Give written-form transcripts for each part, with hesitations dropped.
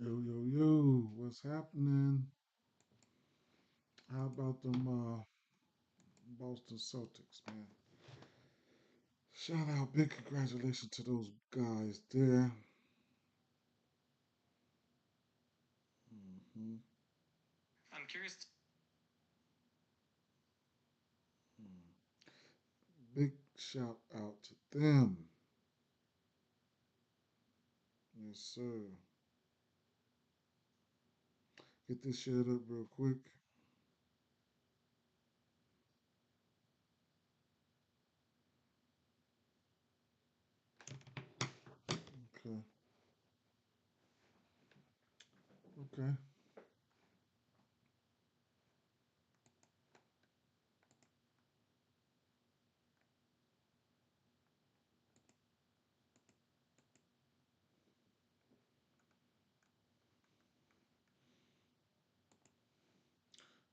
Yo, yo, yo, what's happening? How about them Boston Celtics, man? Shout out, big congratulations to those guys there. hmm I'm curious. Big shout out to them. Yes, sir. Get this shared up real quick. Okay, okay.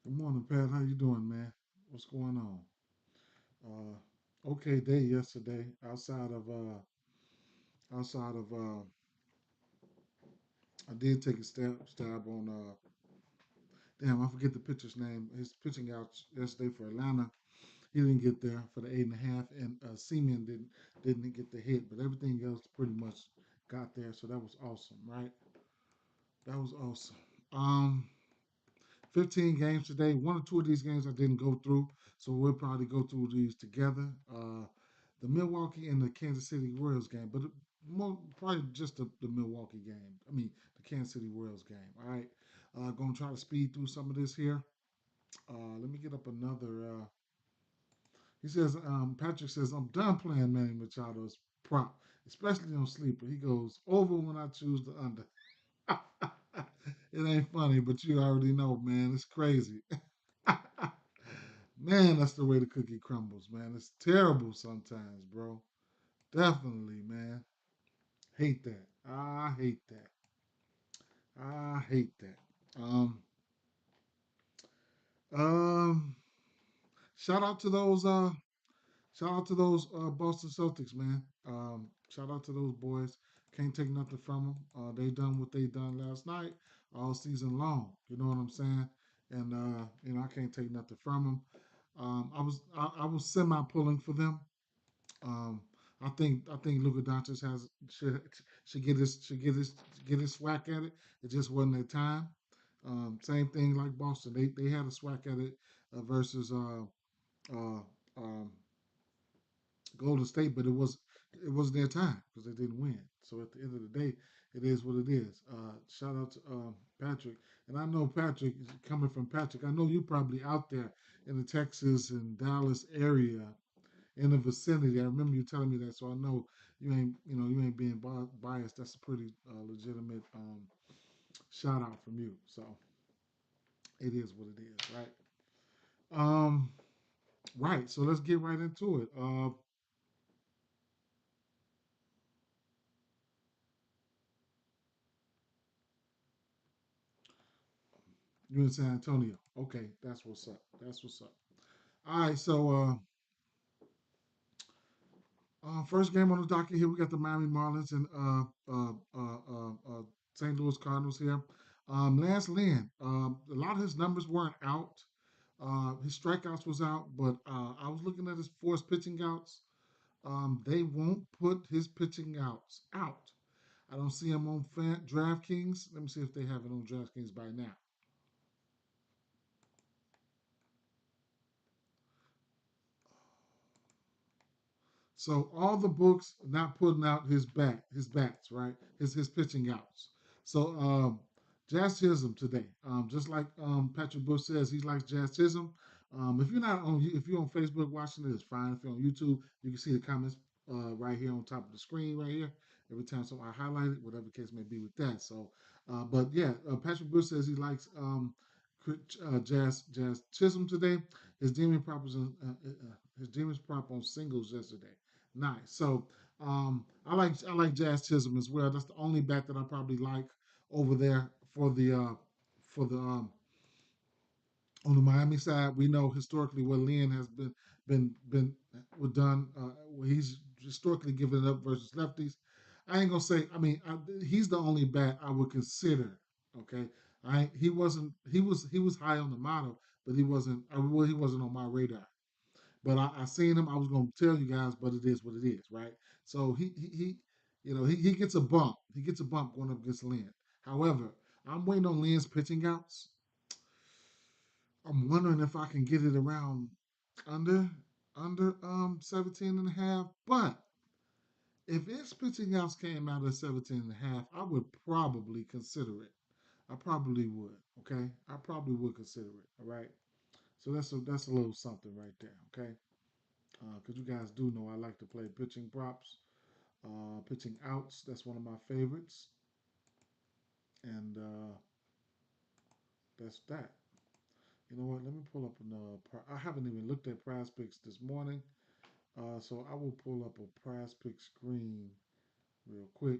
Good morning, Pat. How you doing, man? What's going on? Okay day yesterday. Outside of I did take a stab on damn, I forget the pitcher's name. His pitching out yesterday for Atlanta. He didn't get there for the 8.5, and Seaman didn't get the hit, but everything else pretty much got there. So that was awesome, right? That was awesome. Um, 15 games today. One or two of these games I didn't go through, so we'll probably go through these together. The Milwaukee and the Kansas City Royals game, but more probably just the Milwaukee game. I mean the Kansas City Royals game. All right, gonna try to speed through some of this here. Let me get up another. He says, Patrick says, I'm done playing Manny Machado's prop, especially on sleeper. He goes over when I choose the under. It ain't funny, but you already know, man. It's crazy. Man, that's the way the cookie crumbles, man. It's terrible sometimes, bro. Definitely, man. Hate that. I hate that. I hate that. Um, um, shout out to those Boston Celtics, man. Shout out to those boys. Can't take nothing from them. They done what they done last night all season long. You know what I'm saying? And I can't take nothing from them. I was semi pulling for them. Um, I think Luka Doncic should get his swag at it. It just wasn't their time. Same thing like Boston. They had a swag at it versus uh, um, Golden State, but it wasn't their time because they didn't win. So at the end of the day, it is what it is. Shout out to Patrick, and I know Patrick is coming from Patrick. I know you're probably out there in the Texas and Dallas area in the vicinity. I remember you telling me that, so I know you ain't being biased. That's a pretty legitimate shout out from you. So it is what it is, right? Um, right. So let's get right into it. You in San Antonio? Okay, that's what's up. That's what's up. All right, so first game on the docket here, we got the Miami Marlins and St. Louis Cardinals here. Lance Lynn, a lot of his numbers weren't out. His strikeouts was out, but I was looking at his forced pitching outs. They won't put his pitching outs out. I don't see him on DraftKings. Let me see if they have it on DraftKings by now. So all the books not putting out his bats, right? His pitching outs. So Jazz Chisholm today, just like Patrick Bush says, he likes Jazz Chisholm. If you're on Facebook watching it, it's fine. If you're on YouTube, you can see the comments right here on top of the screen, right here. Every time I highlight it, whatever the case may be with that. So, but yeah, Patrick Bush says he likes Jazz Chisholm today. His demon prop was his demons prop on singles yesterday. Nice. So I like Jazz Chisholm as well. That's the only bat that I probably like over there for the on the Miami side. We know historically what Lynn has been done. He's historically given it up versus lefties. I ain't gonna say. I mean, he's the only bat I would consider. Okay, he wasn't. He was high on the model, but he wasn't. Well, he wasn't on my radar. But I seen him. I was gonna tell you guys, but it is what it is, right? So he gets a bump. He gets a bump going up against Lynn. However, I'm waiting on Lynn's pitching outs. I'm wondering if I can get it around under under 17 and a half. But if its pitching outs came out at 17 and a half, I would probably consider it. I probably would. Okay, I probably would consider it. All right. So that's a little something right there. Okay. Because you guys do know I like to play pitching props, pitching outs. That's one of my favorites, and that's that. You know what? Let me pull up another. I haven't even looked at Prize Picks this morning, so I will pull up a Prize Pick screen real quick,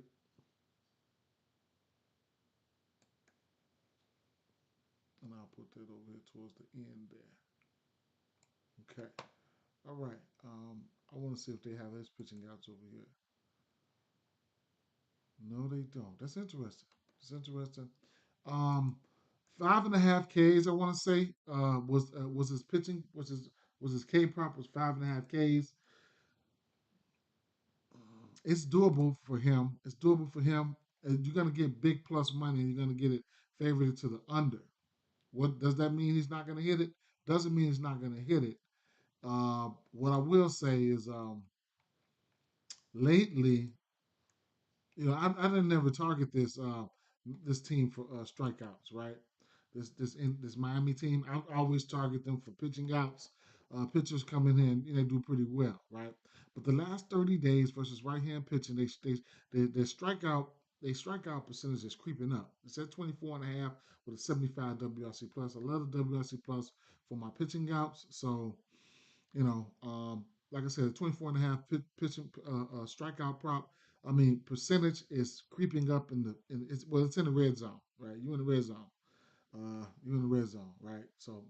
and I'll put that over here towards the end there. Okay. All right. I want to see if they have his pitching outs over here. No, they don't. That's interesting. It's interesting. Um, 5.5 Ks. I want to say was his pitching was his K prop was 5.5 Ks. It's doable for him. It's doable for him. And you're gonna get big plus money. And you're gonna get it favored to the under. What does that mean? He's not gonna hit it. Doesn't mean he's not gonna hit it. What I will say is lately, I didn't never target this team for strikeouts, right? This Miami team, I always target them for pitching outs. Pitchers coming in, they do pretty well, right? But the last 30 days versus right hand pitching, their strikeout percentage is creeping up. It's at 24 and a half with a 75 WRC plus. I love the WRC plus for my pitching outs. So you know, like I said, 24 and a half pitching strikeout prop. I mean, percentage is creeping up it's in the red zone, right? You in the red zone. You in the red zone, right? So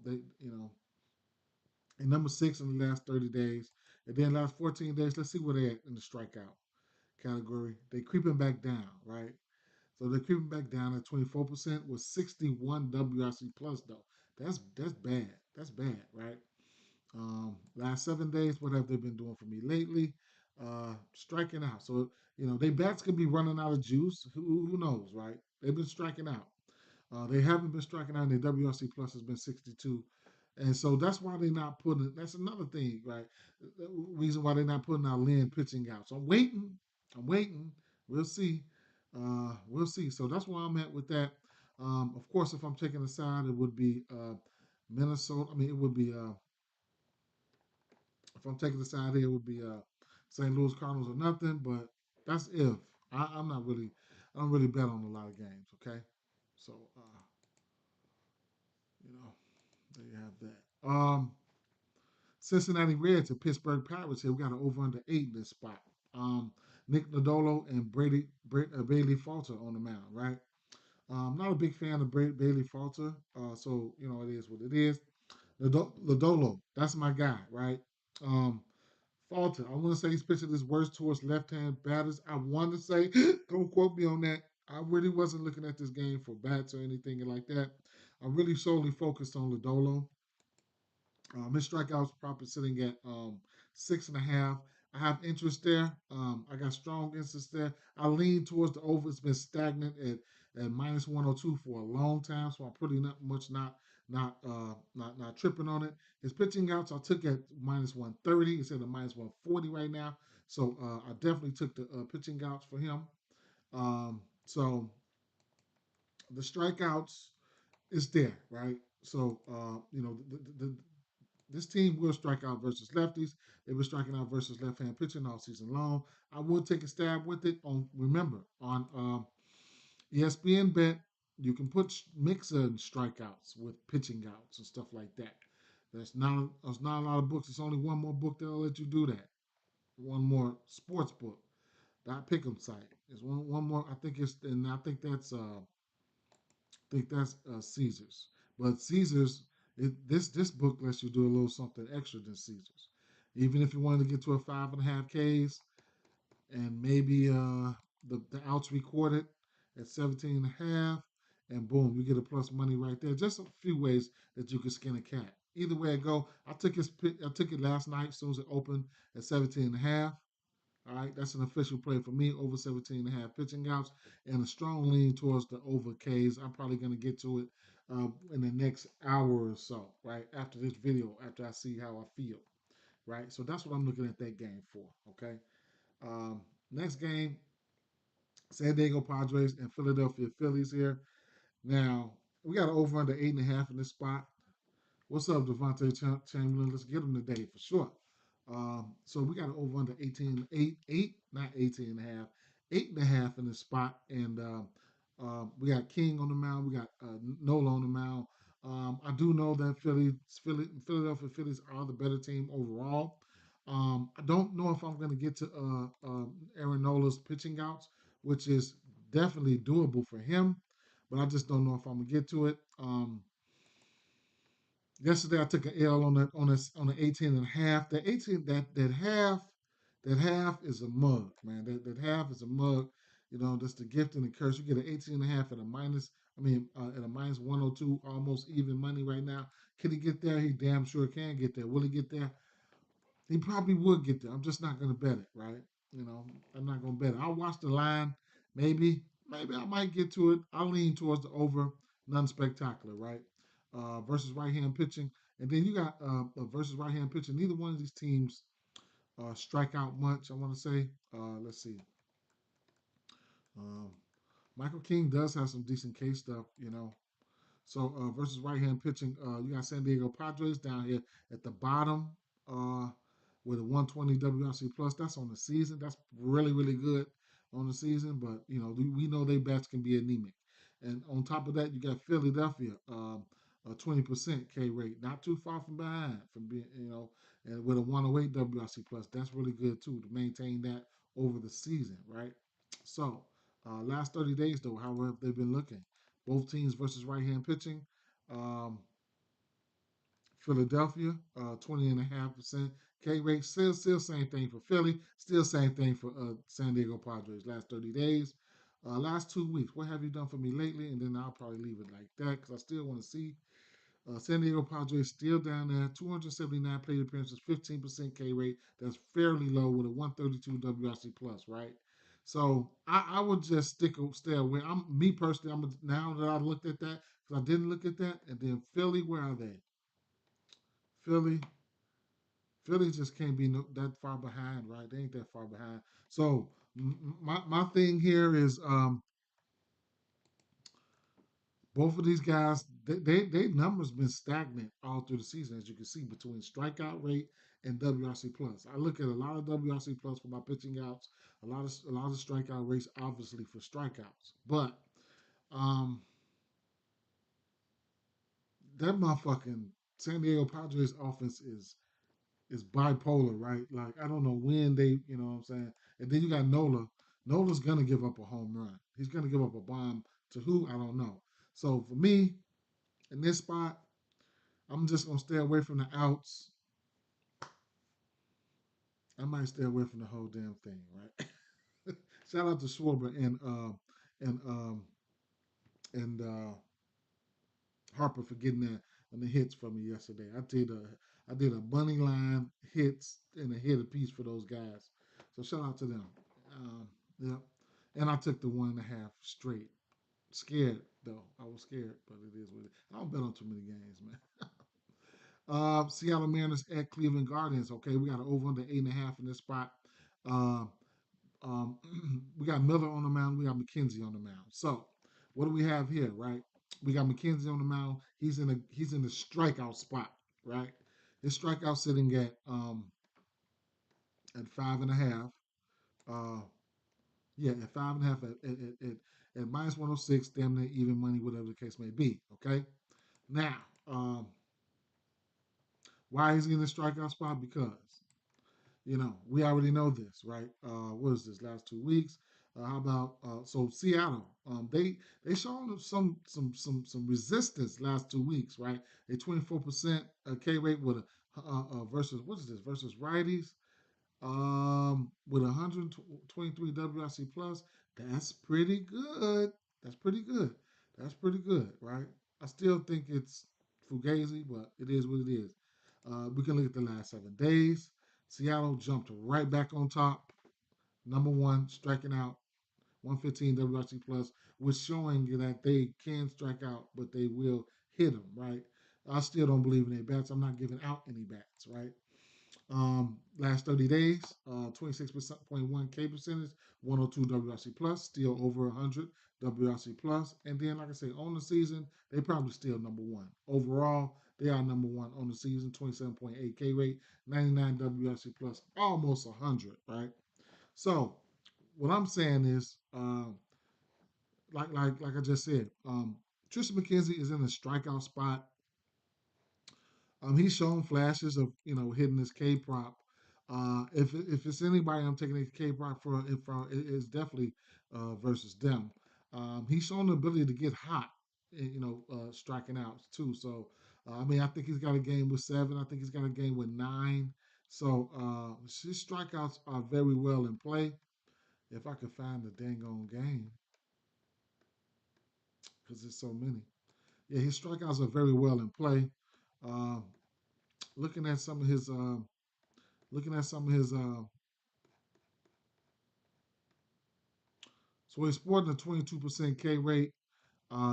and number six in the last 30 days. And then last 14 days, let's see where they're at in the strikeout category. They creeping back down, right? So they're creeping back down at 24% with 61 WRC plus though. That's bad. That's bad, right? Last 7 days, what have they been doing for me lately? Striking out. So they bats could be running out of juice. Who knows, right? They've been striking out. They haven't been striking out, and their WRC plus has been 62. And so that's why they're not putting. That's another thing, right? The reason why they're not putting out Lynn pitching out. So I'm waiting. I'm waiting. We'll see. We'll see. So that's where I'm at with that. Of course, if I'm taking a side, it would be Minnesota. I mean, it would be if I'm taking the side here, it would be St. Louis Cardinals or nothing. But that's if I'm not really. I don't really bet on a lot of games. Okay, so you know there you have that. Cincinnati Reds and Pittsburgh Pirates here. We got an over under 8 in this spot. Nick Lodolo and Bailey Falter on the mound, right? Not a big fan of Bailey Falter, so it is what it is. Lodolo, that's my guy, right? Um, Falter, I want to say he's pitching his worst towards left-hand batters. I want to say, don't quote me on that. I really wasn't looking at this game for bats or anything like that. I'm really solely focused on Lodolo. His strikeouts probably sitting at 6.5. I have interest there. I got strong interest there. I lean towards the over. It's been stagnant at minus 102 for a long time, so I'm pretty not much not tripping on it. His pitching outs I took at minus 130. It's at a minus 140 right now, so I definitely took the pitching outs for him. So the strikeouts is there, right? So this team will strike out versus lefties. They were striking out versus left-hand pitching all season long. I would take a stab with it on. Remember on ESPN Bet, you can put mixer and strikeouts with pitching outs and stuff like that. There's not a lot of books. It's only one more book that'll let you do that. One more sports book. That Pick'em site. There's one more. I think that's Caesars. But Caesars, this book lets you do a little something extra than Caesars. Even if you wanted to get to a 5.5 Ks and maybe the outs recorded at 17 and a half, and boom, you get a plus money right there. Just a few ways that you can skin a cat. Either way it go, I took it last night as soon as it opened at 17 and a half. All right, that's an official play for me, over 17 and a half pitching outs, and a strong lean towards the over Ks. I'm probably going to get to it in the next hour or so, right? After this video, after I see how I feel, right? So that's what I'm looking at that game for, okay? Um, Next game, San Diego Padres and Philadelphia Phillies here. Now, we got over under 8.5 in this spot. What's up, Devontae Chamberlain? Let's get him today for sure. So we got over under 18, 8, not 18 and a half, 8.5 in the spot. And we got King on the mound. We got Nola on the mound. I do know that Philadelphia Phillies are the better team overall. I don't know if I'm going to get to Aaron Nola's pitching outs, which is definitely doable for him, but I just don't know if I'm going to get to it. Yesterday I took an L on the 18 and a half. The 18 that half is a mug, man. That half is a mug. You know, that's the gift and the curse. You get an 18 and a half at a minus. At a minus 102, almost even money right now. Can he get there? He damn sure can get there. Will he get there? He probably would get there. I'm just not going to bet it, right? You know, I'm not going to bet it. I'll watch the line. Maybe I might get to it. I'll lean towards the over. None spectacular, right? Versus right hand pitching. And then you got versus right hand pitching. Neither one of these teams strike out much, I want to say. Let's see. Um, Michael King does have some decent case stuff, you know. So versus right hand pitching, you got San Diego Padres down here at the bottom uh, with a 120 WRC plus. That's on the season. That's really really good on the season. But you know we know they bats can be anemic. And on top of that, you got Philadelphia, a 20% K rate, not too far from behind from being and with a 108 WRC plus. That's really good too to maintain that over the season, right? So last 30 days though, how have they been looking? Both teams versus right hand pitching. Um, Philadelphia, 20.5% K rate. Still same thing for Philly. Still same thing for San Diego Padres. Last 30 days. Last 2 weeks. What have you done for me lately? And then I'll probably leave it like that because I still want to see San Diego Padres still down there, 279 plate appearances, 15% K rate. That's fairly low with a 132 WRC plus, right? So I would just stay away. Me personally. Now that I looked at that because I didn't look at that, and then Philly, where are they? Philly, Philly just can't be that far behind, right? They ain't that far behind. So my thing here is both of these guys, they numbers been stagnant all through the season, as you can see, between strikeout rate and WRC plus. I look at a lot of WRC plus for my pitching outs, a lot of strikeout rates, obviously for strikeouts. But um, that motherfucking San Diego Padres offense is bipolar, right? Like I don't know when they, you know what I'm saying. And then you got Nola. Nola's gonna give up a home run. He's gonna give up a bomb to who? I don't know. So for me, in this spot, I'm just gonna stay away from the outs. I might stay away from the whole damn thing, right? Shout out to Schwarber and and Harper for getting that and the hits for me yesterday. I did a money line hits and a hit apiece for those guys. So shout out to them. Yep. And I took the 1.5 straight. Scared though. I was scared, but it is what it is. I don't bet on too many games, man. Seattle Mariners at Cleveland Guardians. Okay, we got an over under 8.5 in this spot. Uh, um, we got Miller on the mound. We got McKenzie on the mound. So, what do we have here, right? We got McKenzie on the mound. He's in the strikeout spot, right? His strikeout sitting at 5.5. Uh, yeah, at 5.5 at minus 106, damn near even money, whatever the case may be. Okay. Now, why is he in the strikeout spot? Because we already know this, right? What is this? Last 2 weeks. How about so Seattle? They shown some resistance last 2 weeks, right? A 24% K rate with a versus what is this versus righties with 123 WRC plus. That's pretty good. That's pretty good. That's pretty good, right? I still think it's fugazi, but it is what it is. We can look at the last 7 days. Seattle jumped right back on top. Number one, striking out 115 WRC plus, was showing that they can strike out, but they will hit them, right? I still don't believe in their bats. I'm not giving out any bats, right? Last 30 days, 26.1 K percentage, 102 WRC plus, still over 100 WRC plus. And then, like I say, on the season, they probably still number one. Overall, they are number one on the season, 27.8 K rate, 99 WRC plus, almost 100, right? So, what I'm saying is, like I just said, Tristan McKenzie is in a strikeout spot. He's shown flashes of hitting his K prop. If it's anybody I'm taking a K prop for it's definitely versus them. He's shown the ability to get hot, striking out too. So I mean, I think he's got a game with 7. I think he's got a game with 9. So his strikeouts are very well in play. If I could find the dang on game, because there's so many. Yeah, his strikeouts are very well in play. Um, looking at some of his looking at some of his so he's sporting a 22% K rate.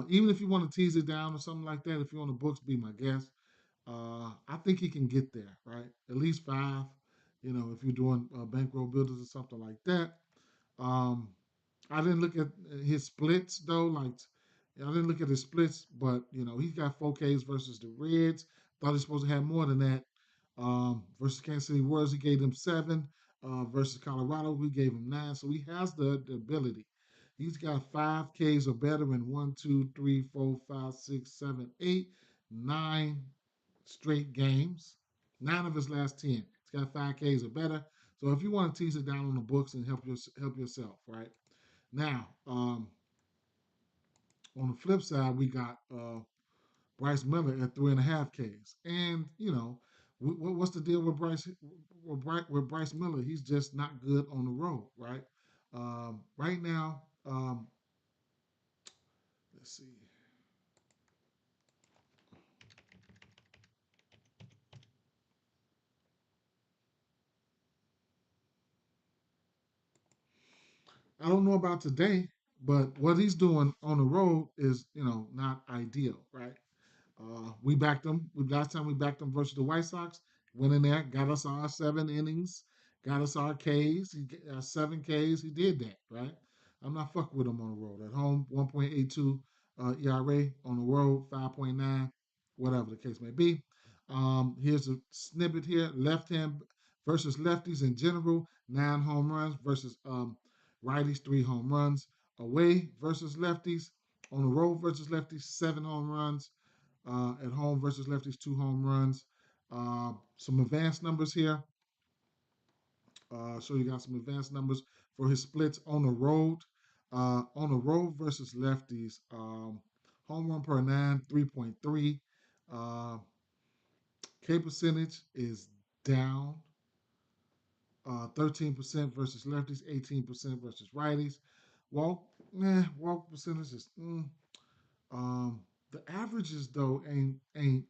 Even if you want to tease it down or something like that, if you're on the books, be my guest. I think he can get there, right? At least 5. If you're doing bankroll builders or something like that. Um, I didn't look at his splits though. I didn't look at his splits, but he's got 4Ks versus the Reds. Thought he's supposed to have more than that. Versus Kansas City Royals, he gave them 7. Versus Colorado, we gave him 9. So he has the ability. He's got 5Ks or better in 1, 2, 3, 4, 5, 6, 7, 8, 9 straight games. 9 of his last 10. He's got 5Ks or better. So if you want to tease it down on the books and help yourself, right? Now, on the flip side, we got Bryce Miller at 3.5 Ks, and what's the deal with Bryce Miller? He's just not good on the road, right? Right now, let's see. I don't know about today, but what he's doing on the road is not ideal, right? We backed them. Last time we backed them versus the White Sox. Went in there, got us our 7 innings, got us our Ks. 7 Ks. He did that, right? I'm not fucking with him on the road. At home, 1.82 ERA. On the road, 5.9, whatever the case may be. Here's a snippet here: left hand versus lefties in general, 9 home runs versus righties, 3 home runs. Away versus lefties, on the road versus lefties, 7 home runs. At home versus lefties, 2 home runs. Some advanced numbers here. So you got some advanced numbers for his splits on the road. On the road versus lefties, home run per 9, 3.3. Uh, K percentage is down 13% versus lefties, 18% versus righties. Walk, walk percentage is Um, the averages though ain't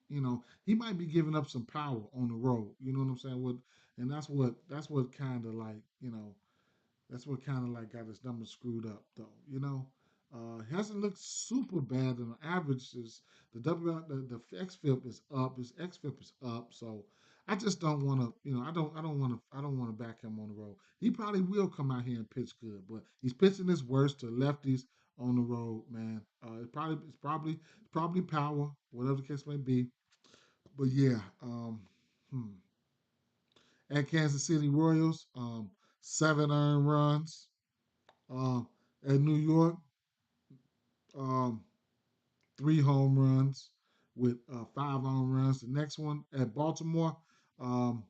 he might be giving up some power on the road. You know what I'm saying? And that's what kind of like that's what kind of like got his numbers screwed up though. He hasn't looked super bad. And the average is the xFIP is up. His xFIP is up. So I just don't want to. I don't want to back him on the road. He probably will come out here and pitch good, but he's pitching his worst to lefties on the road, man. It's probably power, whatever the case may be. But yeah, hmm. At Kansas City Royals, 7 earned runs. Um, at New York, um, 3 home runs with 5 home runs. The next one at Baltimore, um,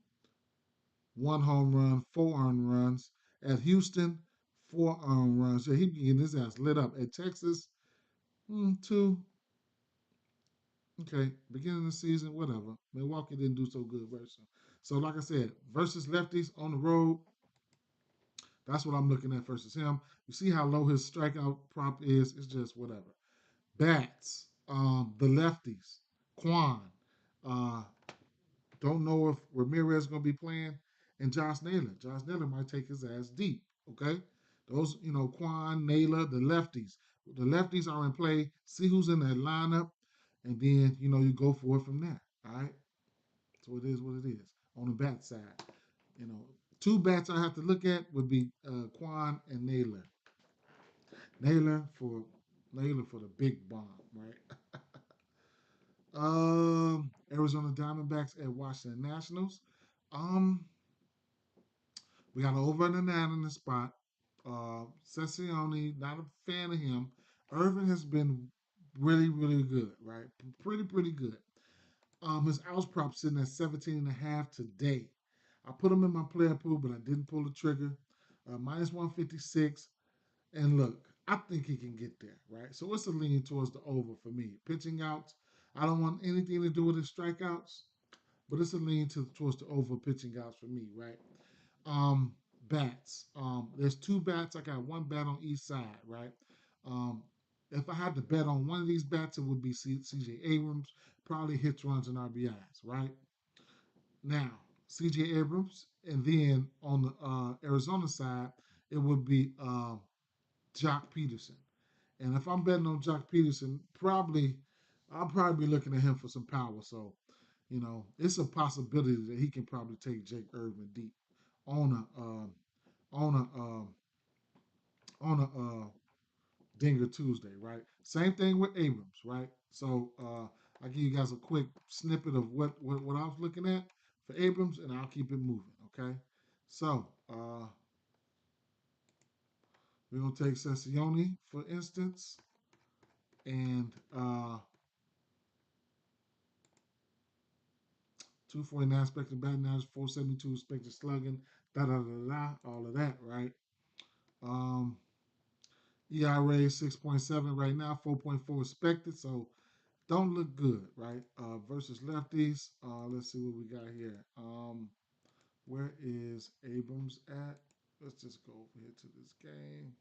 1 home run, 4 earned runs. At Houston, 4 earned runs. So he be getting his ass lit up. At Texas, 2. Okay, beginning of the season, whatever. Milwaukee didn't do so good versus him. So, like I said, versus lefties on the road, that's what I'm looking at versus him. You see how low his strikeout prop is? It's just whatever. Bats, the lefties, Quan. Uh, don't know if Ramirez is going to be playing, and Josh Naylor. Josh Naylor might take his ass deep. Okay, those Quan, Naylor, the lefties. The lefties are in play. See who's in that lineup, and then you go for it from there. All right. So it is what it is on the bat side. You know, two bats I have to look at would be Quan and Naylor. Naylor for Naylor for the big bomb, right? Arizona Diamondbacks at Washington Nationals. Um, we got over and a nine in the spot. Sessione, not a fan of him. Irvin has been really, really good, right? Pretty good. His outs prop sitting at 17 and a half today. I put him in my player pool, but I didn't pull the trigger. Minus 156. And look, I think he can get there, right? So it's a lean towards the over for me. Pitching outs, I don't want anything to do with his strikeouts, but it's a lean towards the over pitching outs for me, right? Um, Bats. There's two bats. I got one bat on each side, right? Um, if I had to bet on one of these bats, it would be CJ Abrams. Probably hits, runs, and RBIs, right? Now, CJ Abrams, and then on the Arizona side, it would be Jock Peterson. And if I'm betting on Jock Peterson, I'll probably be looking at him for some power. So, it's a possibility that he can probably take Jake Irvin deep on on a on a Dinger Tuesday, right? Same thing with Abrams, right? So I'll give you guys a quick snippet of what I was looking at for Abrams, and I'll keep it moving, okay? So we're gonna take Sessione for instance, and 249 expected batting average, 472 expected slugging, da da da da, all of that, right? Um, ERA 6.7 right now, 4.4 expected, so don't look good, right? Versus lefties. Let's see what we got here. Where is Abrams at? Let's just go over here to this game.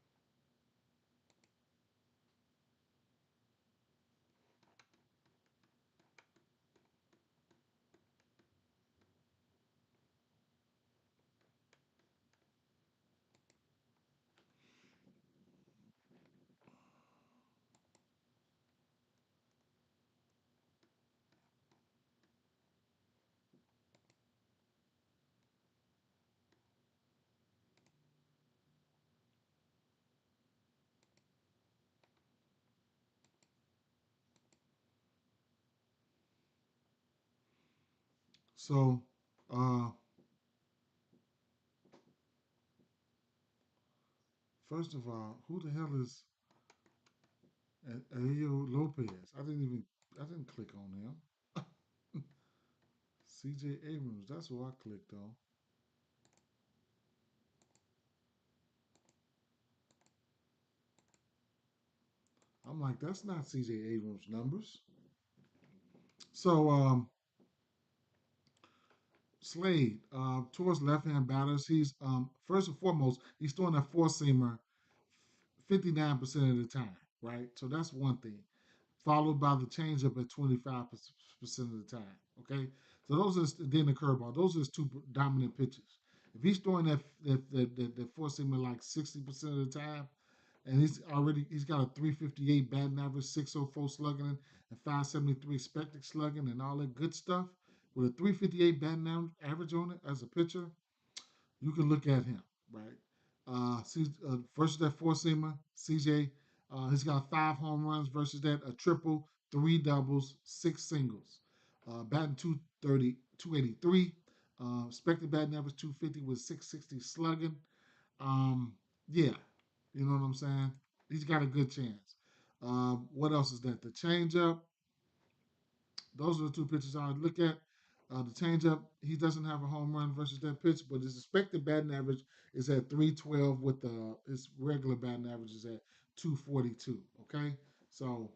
So, uh, first of all, who the hell is Ayo Lopez? I didn't click on him. CJ Abrams, that's who I clicked on. I'm like, that's not CJ Abrams' numbers. So, Slade, towards left-hand batters, he's first and foremost, he's throwing a four-seamer 59% of the time, right? So that's one thing. Followed by the changeup at 25% of the time. Okay, so those are then the curveball. Those are his two dominant pitches. If he's throwing that four seamer like 60% of the time, and he's got a 358 batting average, 604 slugging, and 573 expected slugging, and all that good stuff. With a 358 batting average on it as a pitcher, you can look at him, right? Versus that four seamer, CJ, he's got five home runs versus that, a triple, three doubles, six singles. Batting 230, 283. Expected batting average 250 with 660 slugging. Um, yeah, you know what I'm saying? He's got a good chance. What else is that? The changeup. Those are the two pitches I would look at. The changeup, he doesn't have a home run versus that pitch, but his expected batting average is at 312 with his regular batting average is at 242. Okay, so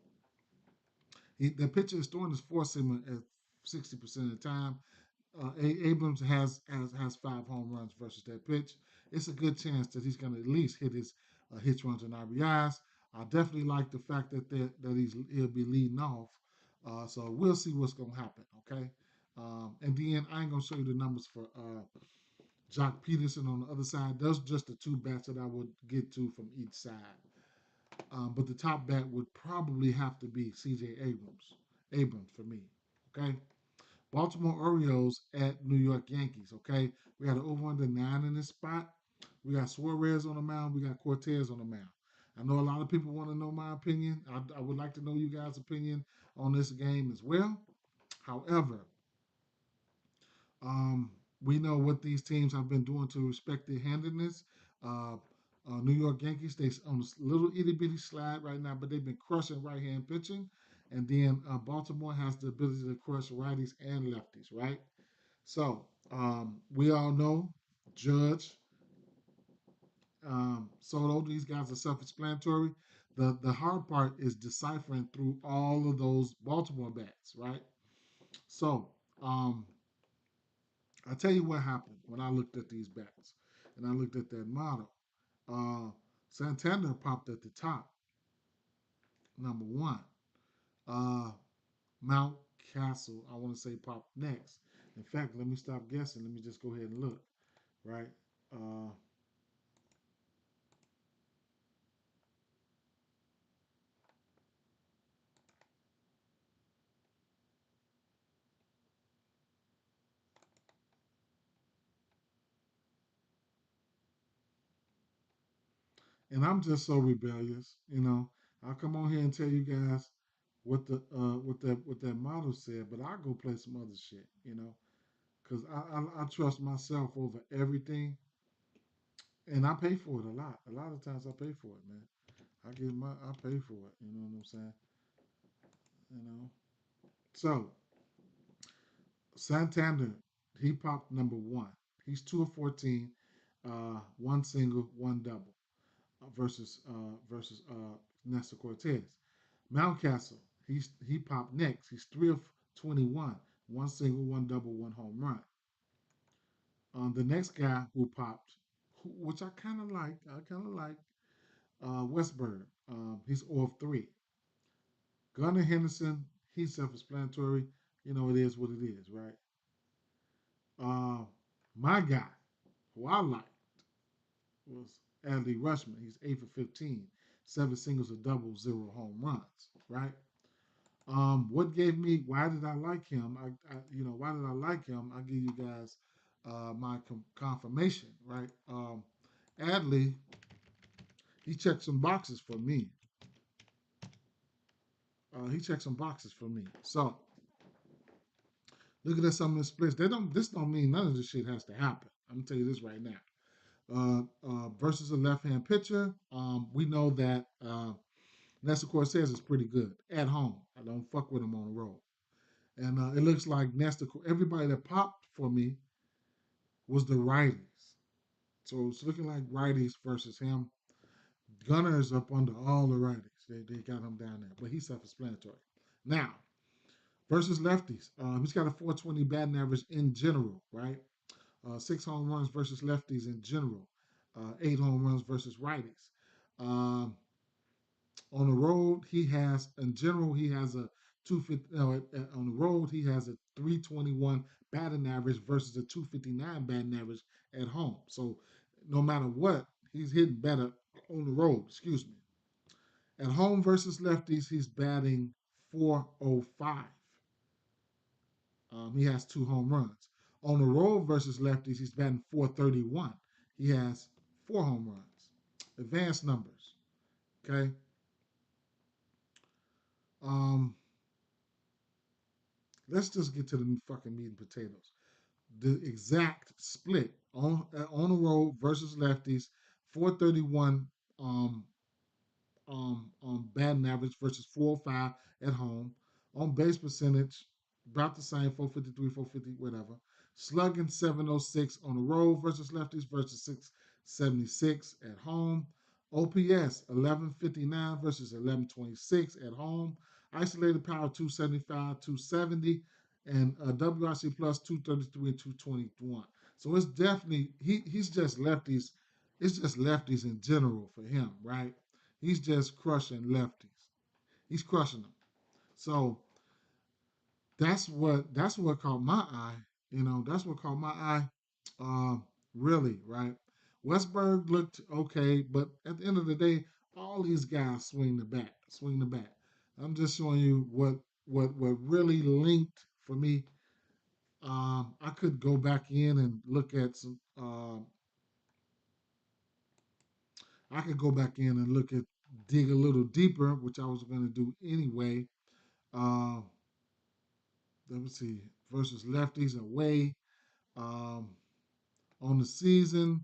the pitcher is throwing his four seamer at 60% of the time. Abrams has five home runs versus that pitch. It's a good chance that he's going to at least hit his hits, runs, and RBIs. I definitely like the fact that he'll be leading off. So we'll see what's gonna happen. Okay. And then I ain't gonna show you the numbers for Jock Peterson on the other side. Those are just the two bats that I would get to from each side. But the top bat would probably have to be C.J. Abrams. Abrams for me. Okay. Baltimore Orioles at New York Yankees. Okay. We got an over under 9 in this spot. We got Suarez on the mound. We got Cortez on the mound. I know a lot of people want to know my opinion. I would like to know you guys' opinion on this game as well. However, um, we know what these teams have been doing to respect their handedness. Uh, New York Yankees, they on a little itty bitty slide right now, but they've been crushing right hand pitching. And then Baltimore has the ability to crush righties and lefties, right? So we all know Judge, Soto, these guys are self-explanatory. The hard part is deciphering through all of those Baltimore bats, right? So um, I'll tell you what happened when I looked at these bats and I looked at that model. Uh, Santander popped at the top, number one. Uh, Mount Castle, I want to say popped next. In fact, let me stop guessing. Let me just go ahead and look, right? Uh, and I'm just so rebellious, you know. I'll come on here and tell you guys what that model said, but I'll go play some other shit, you know, because I trust myself over everything, and I pay for it a lot. A lot of times I pay for it, man. I pay for it. You know what I'm saying? You know. So Santander, he popped number one. He's 2 of 14, one single, one double, versus Nestor Cortez. Mountcastle, he popped next. He's 3 of 21, one single, one double, one home run. The next guy who popped, which I kind of like Westberg. He's 0 of 3. Gunnar Henderson, he's self-explanatory. You know, it is what it is, right? Uh, my guy, who I liked, was Adley Rushman. He's 8 for 15, 7 singles, a double, 0 home runs, right? What gave me? Why did I like him? Why did I like him? I'll give you guys my confirmation, right? Adley, he checked some boxes for me. He checked some boxes for me. So look at some of the splits. They don't. This don't mean none of this shit has to happen. I'm gonna tell you this right now. Versus a left-hand pitcher, we know that Nestor Cortez is pretty good at home. I don't fuck with him on the road. And it looks like everybody that popped for me was the righties. So it's looking like righties versus him. Gunner is up under all the righties. They got him down there, but he's self-explanatory. Now, versus lefties, he's got a 420 batting average in general, right? 6 home runs versus lefties in general, 8 home runs versus righties. Um, on the road, in general, he has a 250. On the road, he has a 321 batting average versus a 259 batting average at home. So no matter what, he's hitting better on the road. Excuse me. At home versus lefties, he's batting 405. He has 2 home runs. On the road versus lefties, he's batting 431. He has 4 home runs. Advanced numbers. Okay. Um, let's just get to the fucking meat and potatoes. The exact split on the road versus lefties, 431 um batting average versus 405 at home. On base percentage, about the same, 453, 450, whatever. Slugging 706 on the road versus lefties versus 676 at home. OPS 1159 versus 1126 at home. Isolated power 275, 270, and WRC plus 233 and 221. So it's definitely he's just lefties It's just lefties in general for him, right? He's just crushing lefties. He's crushing them. So that's what caught my eye. That's what caught my eye. Um, really, right? Westberg looked okay, but at the end of the day, all these guys swing the bat. I'm just showing you what really linked for me. I could go back in and look at some. I could go back in and look at dig a little deeper, which I was going to do anyway. Uh, Let me see versus lefties away. Um, on the season.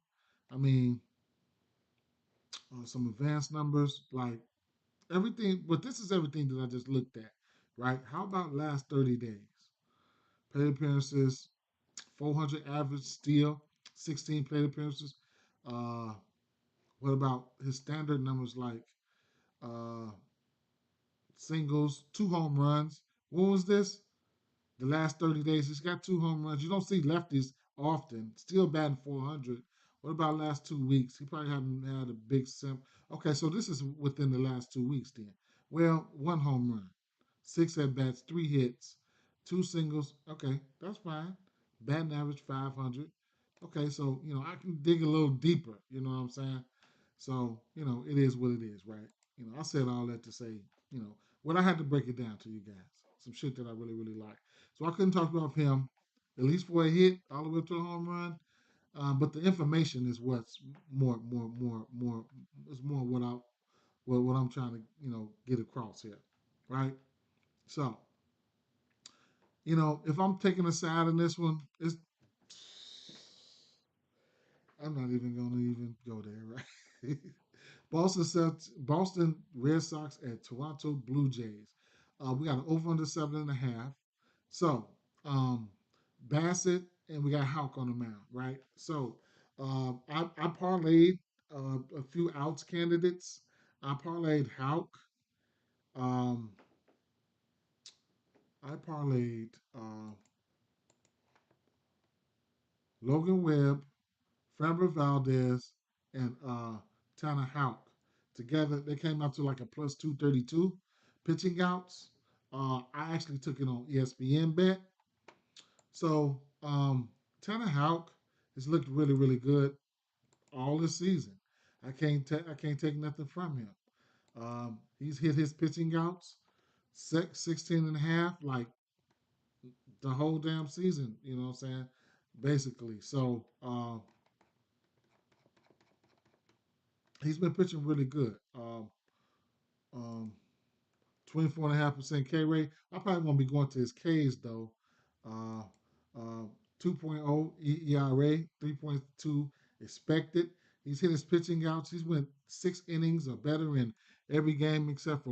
I mean, some advanced numbers like everything. But this is everything that I just looked at, right? How about last 30 days? Plate appearances, 400 average steal, 16 plate appearances. Uh, what about his standard numbers like uh, singles, 2 home runs? What was this? The last 30 days, he's got 2 home runs. You don't see lefties often. Still batting 400. What about last 2 weeks? He probably haven't had a big sim. Okay, so this is within the last 2 weeks then. Well, 1 home run, 6 at bats, 3 hits, 2 singles. Okay, that's fine. Batting average 500. Okay, so I can dig a little deeper. You know what I'm saying? So it is what it is, right? I said all that to say, you know, what I had to break it down to you guys. Some shit that I really, really like. So I couldn't talk about him, at least for a hit, all the way to a home run. But the information is what's more is more what I'm trying to get across here, right? So if I'm taking a side in this one, I'm not even gonna even go there, right? Boston Red Sox at Toronto Blue Jays. We got an over under 7.5. So Bassett and we got Houck on the mound, right? So I parlayed a few outs candidates. I parlayed Houck. Um, I parlayed Logan Webb, Framber Valdez, and Tanner Houck. Together, they came out to like a plus 232 pitching outs. I actually took it on ESPN bet. So Tanner Houck has looked really, really good all this season. I can't take nothing from him. He's hit his pitching outs 16 and a half like the whole damn season. You know what I'm saying? Basically. So he's been pitching really good. Um, 24.5% K rate. I probably won't be going to his Ks though. Uh, uh, 2.0 ERA, 3.2 expected. He's hit his pitching outs. He's went 6 innings or better in every game except for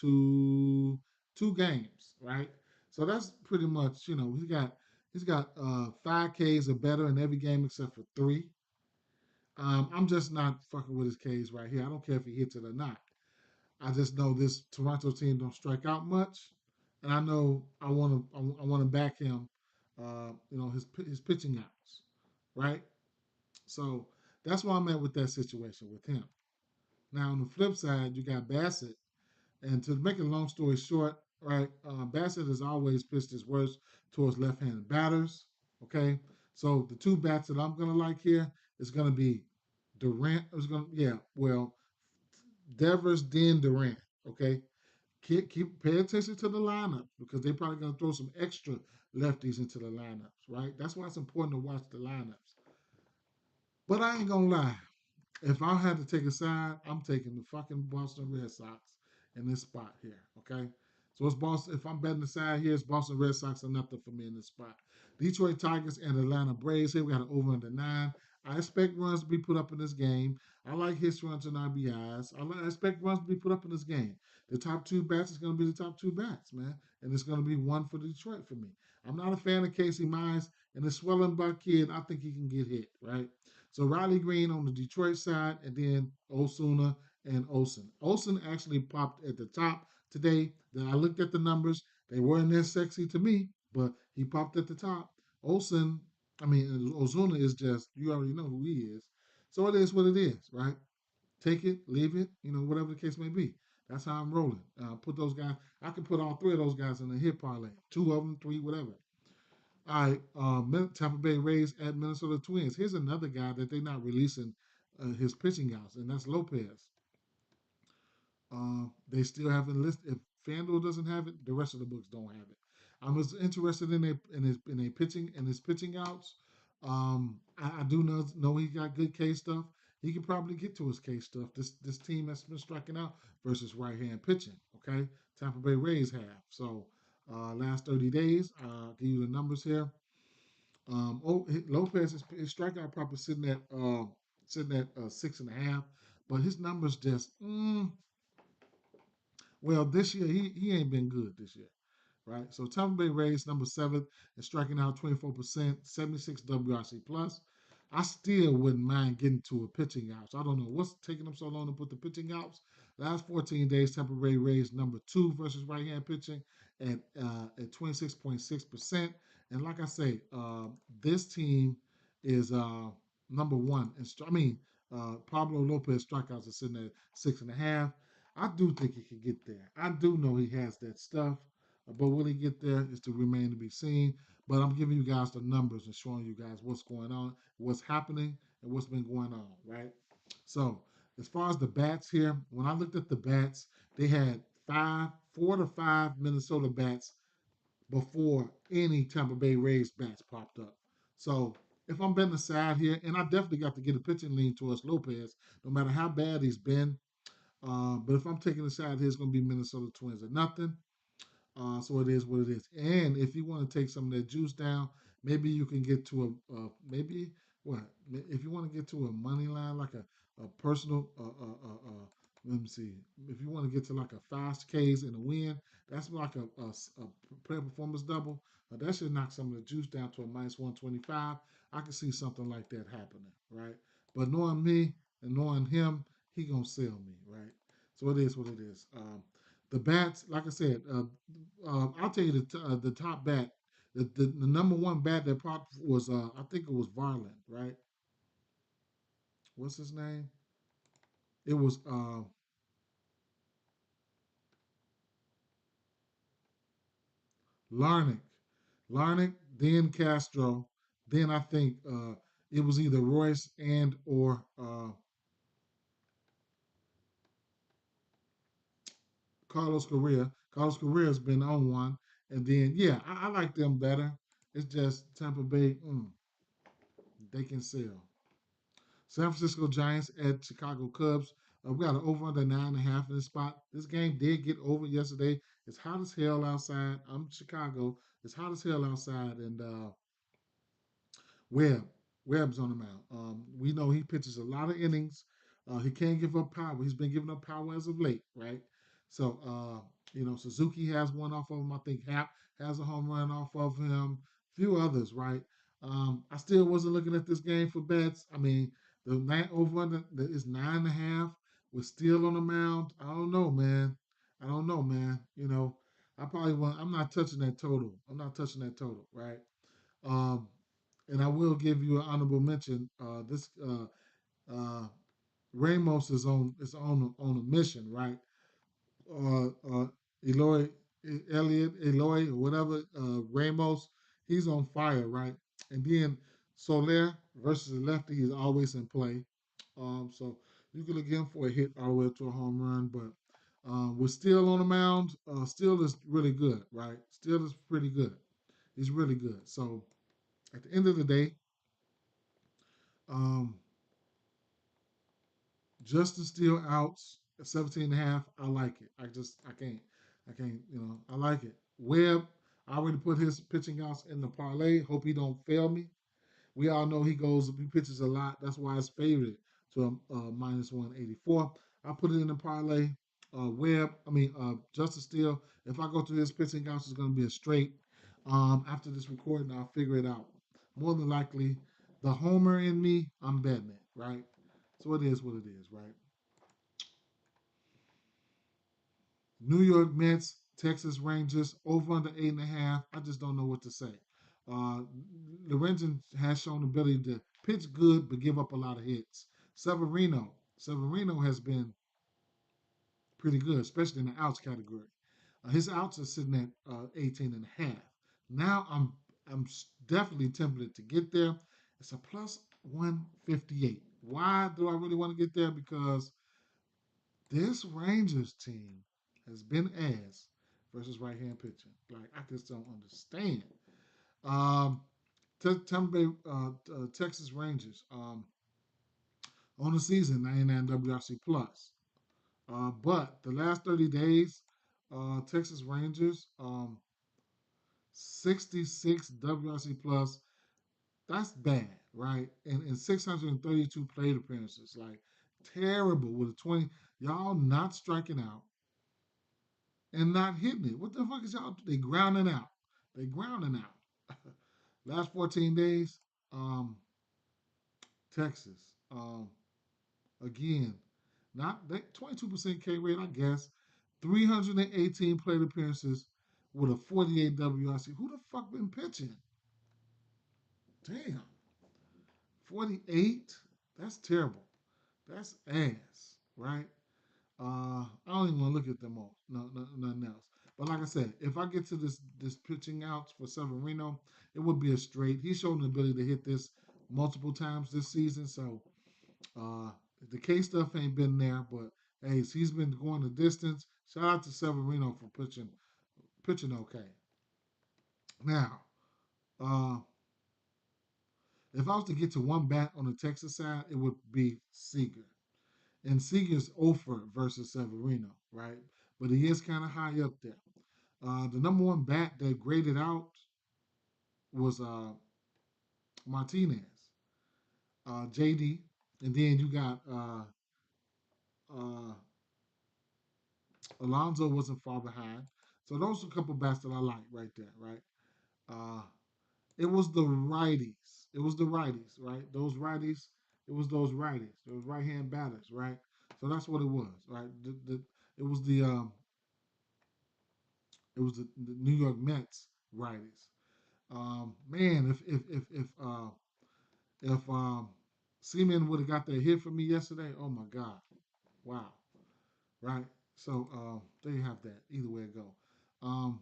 two games, right? So that's pretty much he's got 5 Ks or better in every game except for three. I'm just not fucking with his Ks right here. I don't care if he hits it or not. I just know this Toronto team don't strike out much, and I know I want to back him. His pitching outs, right? So that's why I'm at with that situation with him. Now on the flip side, you got Bassett, and to make a long story short, right? Bassett has always pitched his worst towards left-handed batters. Okay, so the two bats that I'm gonna like here is gonna be Durant. Is gonna yeah, well, Devers, then Durant. Okay, pay attention to the lineups because they're probably going to throw some extra lefties into the lineups, right? That's why it's important to watch the lineups. But I ain't gonna lie, if I had to take a side, I'm taking the fucking Boston Red Sox in this spot here. Okay, so it's Boston. If I'm betting the side here, it's Boston Red Sox or nothing for me in this spot. Detroit Tigers and Atlanta Braves here. We got an over under 9. I expect runs to be put up in this game. I like hits, runs, and RBIs. I expect runs to be put up in this game. The top two bats is going to be the top two bats, man. And it's going to be one for Detroit for me. I'm not a fan of Casey Mize, and the swelling buck kid, I think he can get hit, right? So Riley Green on the Detroit side, and then Osuna and Olsen. Olsen actually popped at the top today. Then I looked at the numbers; they weren't that sexy to me, but he popped at the top. Olsen I mean, Ozuna is just, you already know who he is. So it is what it is, right? Take it, leave it, whatever the case may be. That's how I'm rolling. Put those guys, I can put all three of those guys in the hit parlay. Two of them, three, whatever. All right, Tampa Bay Rays at Minnesota Twins. Here's another guy that they're not releasing his pitching outs, and that's Lopez. They still haven't listed. If FanDuel doesn't have it, the rest of the books don't have it. I'm as interested in a pitching and his pitching outs. I do know he got good K stuff. He can probably get to his K stuff. This team has been striking out versus right hand pitching. Okay, Tampa Bay Rays have. So last 30 days, I'll give you the numbers here. Lopez his strikeout probably sitting at 6.5, but his numbers just well, this year he ain't been good this year, right? So Tampa Bay Rays number 7 is striking out 24%, 76 WRC plus. I still wouldn't mind getting to a pitching outs. I don't know what's taking them so long to put the pitching outs. Last 14 days, Tampa Bay Rays number 2 versus right hand pitching at 26.6%. And like I say, this team is number one. Pablo Lopez strikeouts are sitting at 6.5. I do think he can get there. I do know he has that stuff, but will he get there is to remain to be seen. But I'm giving you guys the numbers and showing you guys what's going on, what's happening, and what's been going on, right? So, as far as the bats here, when I looked at the bats, they had 4 to 5 Minnesota bats before any Tampa Bay Rays bats popped up. So, if I'm betting the side here, and I definitely got to get a pitching lean towards Lopez, no matter how bad he's been. But if I'm taking the side here, it's going to be Minnesota Twins at nothing. So it is what it is. And if you want to take some of that juice down, maybe you can get to maybe what if you want to get to a money line like a personal let me see, if you want to get to like a 5Ks and a win, that's like a player performance double. That should knock some of the juice down to a minus 125. I can see something like that happening, right? But knowing me and knowing him, he gonna sell me, right? So it is what it is. The bats, like I said, I'll tell you the top bat, the number one bat that popped was I think it was Varland, right? What's his name? It was Larnick, then Castro, then I think it was either Royce and or Carlos Correa. Carlos Correa's been on one, and then yeah, I like them better. It's just Tampa Bay, they can sell. San Francisco Giants at Chicago Cubs. We got an over under 9.5 in this spot. This game did get over yesterday. It's hot as hell outside. I'm in Chicago. It's hot as hell outside, and Webb. Webb's on the mound. We know he pitches a lot of innings. He can't give up power. He's been giving up power as of late, right? So, Suzuki has one off of him. I think Hap has a home run off of him. A few others, right? I still wasn't looking at this game for bets. I mean, the night over under is 9.5. We're still on the mound. I don't know, man. I don't know, man. I probably want. I'm not touching that total. I'm not touching that total, right? Um, and I will give you an honorable mention. This Ramos is on a mission, right? Eloy Eloy, or whatever. Ramos, he's on fire, right? And then Soler versus the lefty, he's always in play. So you can look him for a hit all the way up to a home run, but we're still on the mound. Still is really good, right? Still is pretty good. He's really good. So at the end of the day, um, Justin Steele outs at 17 and a half. I like it. I can't, I like it. Webb, I already put his pitching outs in the parlay. Hope he don't fail me. We all know he pitches a lot. That's why it's favored to minus 184. I put it in the parlay. Justin Steele. If I go to his pitching outs, it's going to be a straight. After this recording, I'll figure it out. More than likely, the homer in me, I'm betting it, right? So it is what it is, right? New York Mets, Texas Rangers, over under 8.5. I just don't know what to say. Uh, Lorenzen has shown the ability to pitch good but give up a lot of hits. Severino has been pretty good, especially in the outs category. His outs are sitting at 18 and a half. Now I'm definitely tempted to get there. It's a plus 158. Why do I really want to get there? Because this Rangers team has been ass versus right hand pitching. Like I just don't understand. Um, Tampa Bay, Texas Rangers on the season 99 WRC plus. But the last 30 days, Texas Rangers 66 WRC plus. That's bad, right? And 632 plate appearances, like terrible with a 20. Y'all not striking out and not hitting it. What the fuck is y'all? They grounding out. They grounding out. Last 14 days, um, Texas. Again, not that 22% K rate, I guess. 318 plate appearances with a 48 WRC. Who the fuck been pitching? Damn, 48. That's terrible. That's ass, right? I don't even want to look at them all. No, nothing else. But like I said, if I get to this pitching outs for Severino, it would be a straight. He's shown the ability to hit this multiple times this season. So uh, the K stuff ain't been there, but hey, he's been going the distance. Shout out to Severino for pitching okay. Now, uh, if I was to get to one bat on the Texas side, it would be Seager. And Seager's over versus Severino, right? But he is kind of high up there. The number one bat that graded out was Martinez, JD, and then you got uh, Alonso wasn't far behind. So those are a couple bats that I like right there, right? Uh, it was the righties. It was the righties, right? Those righties. It was those righties. Those right hand batters, right? So that's what it was, right? It was the New York Mets righties. Man, if Seaman would have got that hit for me yesterday, oh my God, wow, right? So there you have that. Either way it go. Um,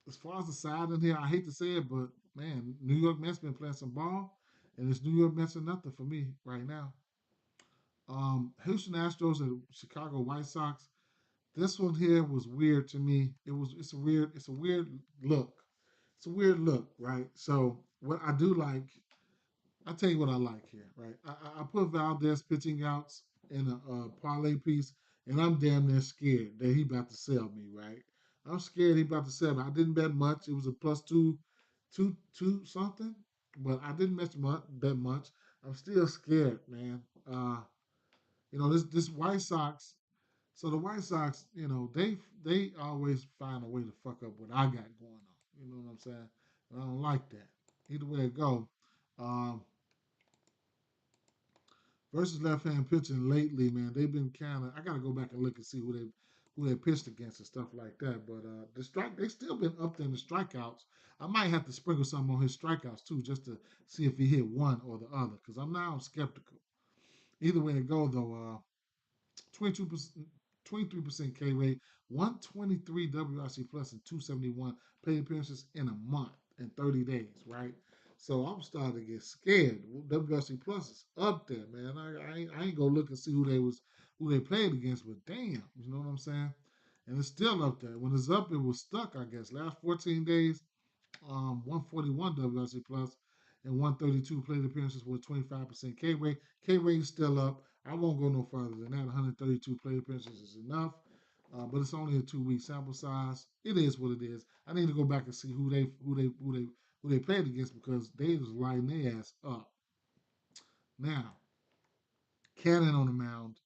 as far as the side in here, I hate to say it, but man, New York Mets been playing some ball, and it's New York Mets are nothing for me right now. Houston Astros and Chicago White Sox. This one here was weird to me. It's a weird look. It's a weird look, right? So what I do like, I tell you what I like here, right? I put Valdez pitching outs in a parlay piece, and I'm damn near scared that he about to sell me, right? I'm scared he about to sell me. I didn't bet much. It was a plus two something, but I didn't bet much. I'm still scared, man. This White Sox. So the White Sox, they always find a way to fuck up what I got going on. You know what I'm saying? And I don't like that. Either way it go. Um, versus left hand pitching lately, man, they've been kind of. I got to go back and look and see who they pitched against and stuff like that. But they still been up there in the strikeouts. I might have to sprinkle some on his strikeouts too, just to see if he hit one or the other, because I'm now skeptical. Either way it go though, 22%, 23% K rate, 123 WRC plus, and 271 plate appearances in a month in 30 days, right? So I'm starting to get scared. WRC plus is up there, man. I ain't gonna look and see who they played against, but damn, you know what I'm saying? And it's still up there. When it's up, it was stuck, I guess. Last 14 days, 141 WRC plus and 132 plate appearances with 25% K rate. K rate is still up. I won't go no further than that. 132 plate appearances is enough, but it's only a 2 week sample size. It is what it is. I need to go back and see who they played against because they was lighting their ass up. Now, Cannon on the mound.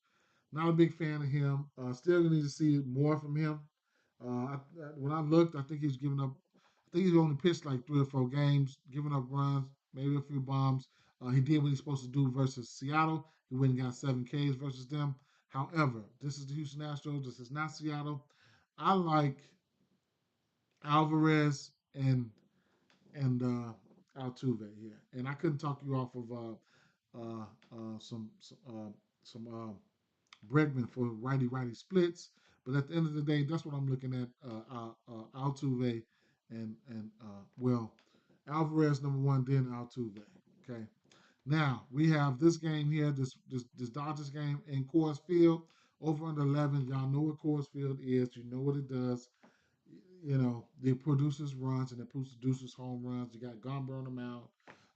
Not a big fan of him. Still gonna need to see more from him. When I looked, I think he's giving up. I think he's only pitched like 3 or 4 games, giving up runs, maybe a few bombs. He did what he's supposed to do versus Seattle. He went and got 7 Ks versus them. However, this is the Houston Astros. This is not Seattle. I like Alvarez and Altuve here. And I couldn't talk you off of some Bregman for righty splits. But at the end of the day, that's what I'm looking at. Altuve and Alvarez number one, then Altuve. Okay. Now we have this game here, this Dodgers game in Coors Field, over under 11. Y'all know what Coors Field is. You know what it does. You know, it produces runs and it produces home runs. You got Gomber on the mound.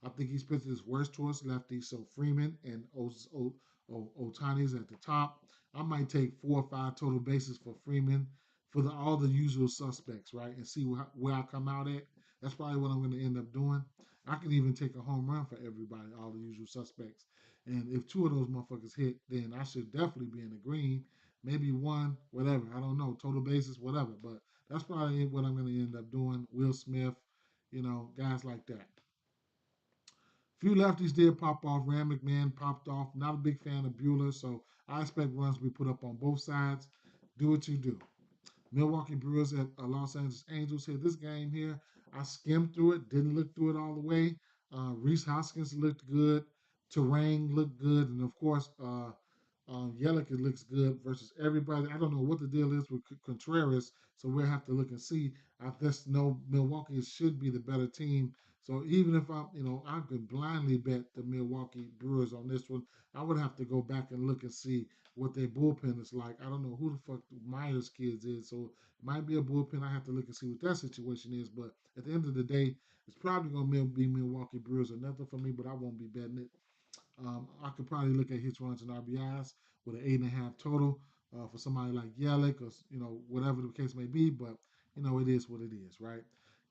I think he's pitching his worst towards lefty. So Freeman and Otani's at the top. I might take 4 or 5 total bases for Freeman for all the usual suspects, right? And see where I come out at. That's probably what I'm going to end up doing. I can even take a home run for everybody, all the usual suspects. And if two of those motherfuckers hit, then I should definitely be in the green. Maybe one, whatever. I don't know. Total bases, whatever. But that's probably what I'm going to end up doing. Will Smith, guys like that. Few lefties did pop off. Rand McMahon popped off. Not a big fan of Bueller, so I expect runs to be put up on both sides. Do what you do. Milwaukee Brewers at Los Angeles Angels here. This game here, I skimmed through it, didn't look through it all the way. Reese Hoskins looked good. Terrain looked good. And of course, Yelich looks good versus everybody. I don't know what the deal is with Contreras, so we'll have to look and see. I just know Milwaukee should be the better team. So even if I could blindly bet the Milwaukee Brewers on this one, I would have to go back and look and see what their bullpen is like. I don't know who the fuck Myers kids is, so it might be a bullpen. I have to look and see what that situation is. But at the end of the day, it's probably going to be Milwaukee Brewers or nothing for me, but I won't be betting it. I could probably look at hits, runs, and RBIs with an 8.5 total for somebody like Yelich or whatever the case may be. But it is what it is, right?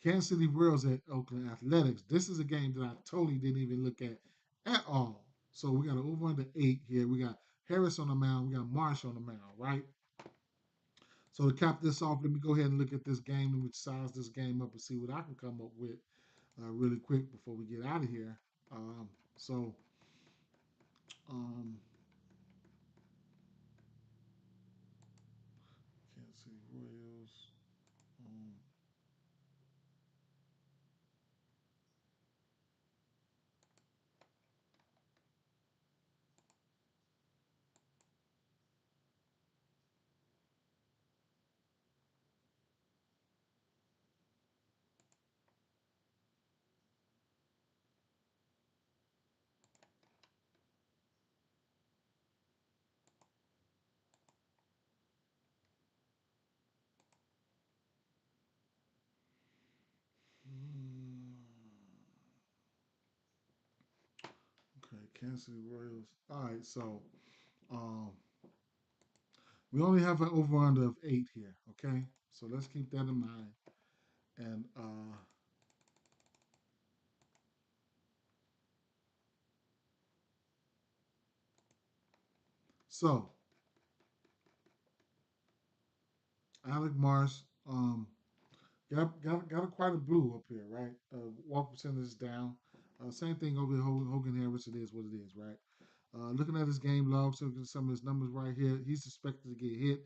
Kansas City Royals at Oakland Athletics. This is a game that I totally didn't even look at all. So we got an over under 8 here. We got Harris on the mound. We got Marsh on the mound, right? So to cap this off, let me go ahead and look at this game and we size this game up and see what I can come up with really quick before we get out of here. So um, Kansas City Royals. Um, okay, Kansas City Royals. All right, so um, we only have an over under of 8 here. Okay, so let's keep that in mind. And so Alec Marsh got quite a blue up here, right? Walk percentage is down. Same thing over here, Hogan Harris. It is what it is, right? Looking at his game logs, looking at some of his numbers right here, he's expected to get hit.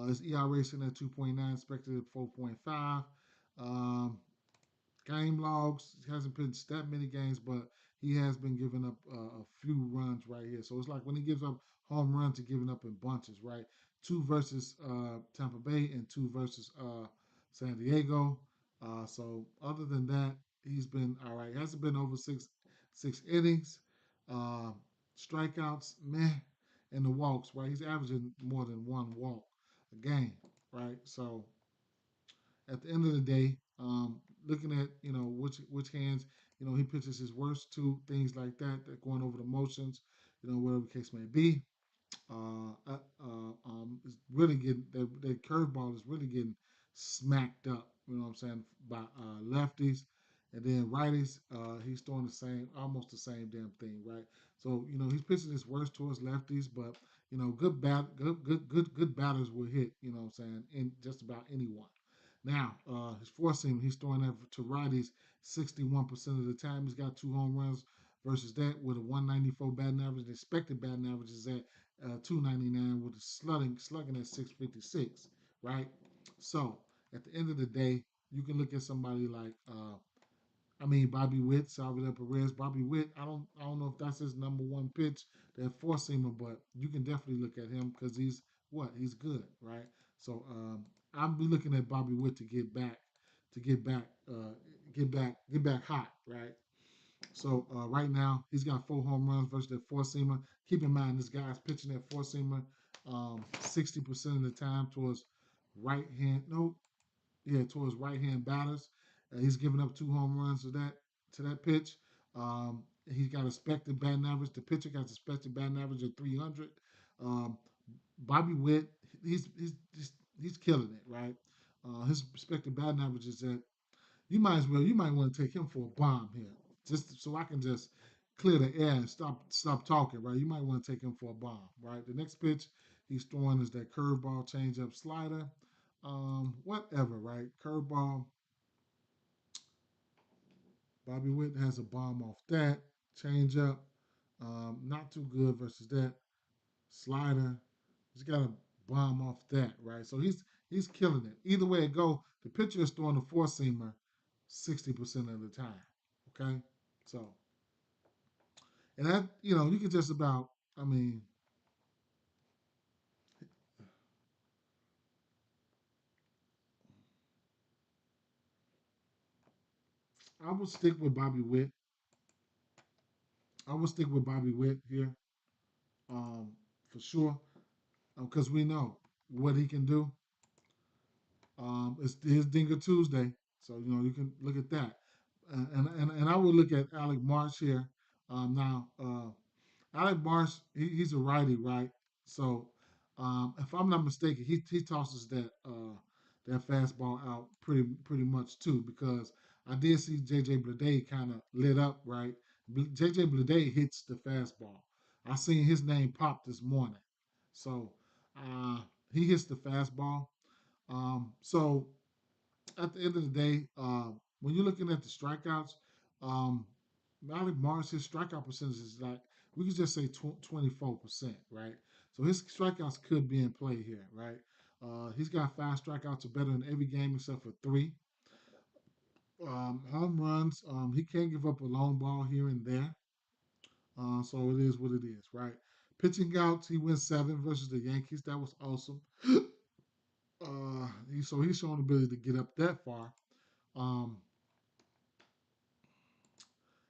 His ERA sitting at 2.9, expected at 4.5. Um, Game logs, he hasn't pitched that many games, but he has been giving up a few runs right here. So it's like when he gives up home runs, he's giving up in bunches, right? Two versus Tampa Bay and two versus San Diego. So other than that, he's been all right. He hasn't been over six innings. Uh, Strikeouts, meh, and the walks, right? He's averaging more than one walk a game, right? So at the end of the day, looking at which hands he pitches his worst to, things like that going over the motions, whatever the case may be. Is really getting that curveball is really getting smacked up. You know what I'm saying by lefties, and then righties. He's throwing the same, almost the same damn thing, right? So he's pitching his worst towards lefties, but good batters will hit. You know what I'm saying in just about anyone. Now, his four seam, he's throwing that to righties 61% of the time. He's got 2 home runs versus that with a 194 batting average. The expected batting average is at 299 with a slugging at 656, right? So at the end of the day, you can look at somebody like Bobby Witt, Salvador Perez. Bobby Witt, I don't know if that's his number one pitch, that four seamer, but you can definitely look at him because he's what? He's good, right? So I'll be looking at Bobby Witt to get back hot, right? So right now he's got 4 home runs versus that four seamer. Keep in mind this guy's pitching that four seamer 60% of the time towards right hand. No, yeah, towards right hand batters. He's given up 2 home runs to that pitch. He's got expected batting average. The pitcher got expected batting average of 300. Um, Bobby Witt, he's killing it, right? His expected batting average is at you might want to take him for a bomb here, just so I can just clear the air and stop talking, right? You might want to take him for a bomb, right? The next pitch he's throwing is that curveball, changeup, slider, whatever, right? Curveball. Bobby Witt has a bomb off that. Changeup, not too good versus that. Slider, he's got a bomb off that, right? So he's killing it. Either way it go, the pitcher is throwing a four seamer 60% of the time. Okay, so and that you can just about. I mean, I would stick with Bobby Witt. I would stick with Bobby Witt here, um, for sure, because we know what he can do. It's his Dinger Tuesday, so you can look at that, and I would look at Alec Marsh here. Now, Alec Marsh, he's a righty, right? So, if I'm not mistaken, he tosses that fastball out pretty much too, because I did see JJ Bleday kind of lit up, right? JJ Bleday hits the fastball. I seen his name pop this morning, so uh, he hits the fastball. So at the end of the day, when you're looking at the strikeouts, um, Malik Morris, his strikeout percentage is like, we could just say 24%, right? So his strikeouts could be in play here, right? He's got 5 strikeouts or better in every game except for three. Home runs, he can give up a long ball here and there. So it is what it is, right? Pitching outs, he wins 7 versus the Yankees. That was awesome. So he's shown the ability to get up that far. Um,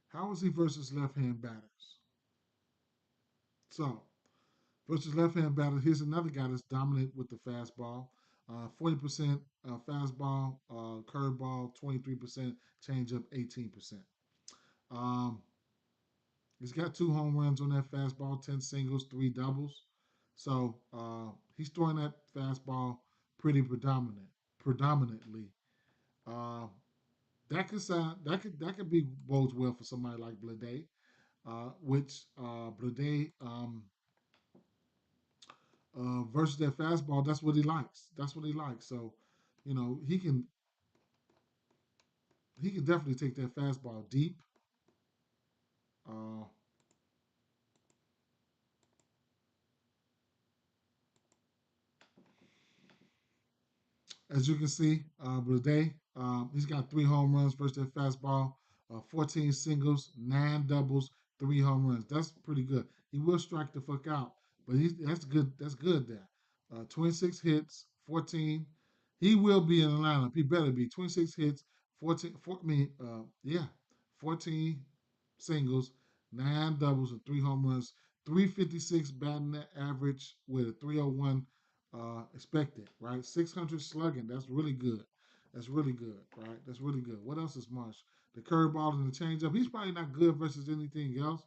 how is he versus left-hand batters? So versus left-hand batters, here's another guy that's dominant with the fastball. 40% fastball, curveball, 23% changeup, 18%. Um, he's got 2 home runs on that fastball, 10 singles, 3 doubles. So he's throwing that fastball pretty predominantly. Uh, that could be bodes well for somebody like Blade, which Blade versus that fastball, that's what he likes. That's what he likes. So, you know, he can definitely take that fastball deep. Uh, as you can see, Blade, he's got 3 home runs versus that fastball, 14 singles, 9 doubles, 3 home runs. That's pretty good. He will strike the fuck out, but that's good. That's good there. 26 hits, 14. He will be in the lineup. He better be 26 hits, 14. Yeah, 14 singles, 9 doubles, and 3 home runs. 356 batting average with a 301 expected, right? 600 slugging. That's really good. That's really good, right? That's really good. What else is Marsh? The curveball and the changeup. He's probably not good versus anything else.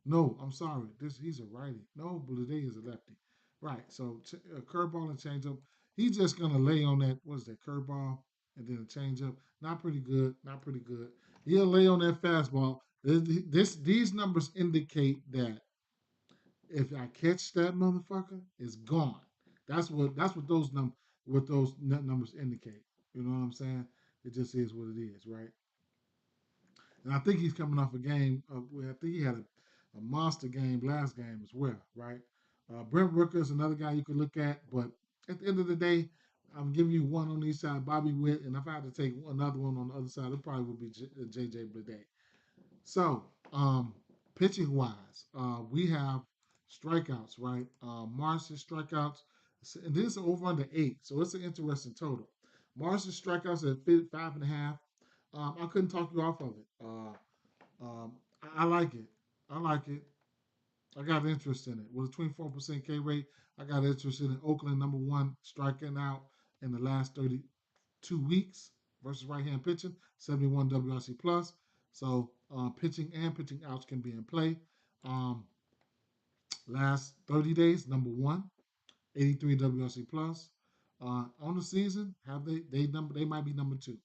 No, I'm sorry. He's a righty. No, Blade is a lefty. Right. So curveball and changeup. He's just gonna lay on that. What is that? Curveball and then a changeup. Not pretty good. Not pretty good. He'll lay on that fastball. These numbers indicate that if I catch that motherfucker, it's gone. That's what those numbers indicate. You know what I'm saying? It just is what it is, right? And I think he's coming off a game. I think he had a monster game last game as well, right? Brent Rooker is another guy you could look at, but at the end of the day, I'm giving you one on each side, Bobby Witt, and if I had to take another one on the other side, it probably would be JJ Bleday. So, pitching wise, we have strikeouts, right? Marsh's strikeouts, and this is over under 8, so it's an interesting total. Marsh's strikeouts at 5.5. I couldn't talk you off of it. I like it. I like it. I got interest in it. With a 24% K rate, I got interested in Oakland, number one, striking out in the last 32 weeks versus right hand pitching, 71 WRC plus. So pitching and pitching outs can be in play. Um, last 30 days, number one, 83 WRC plus. On the season, have they might be number two.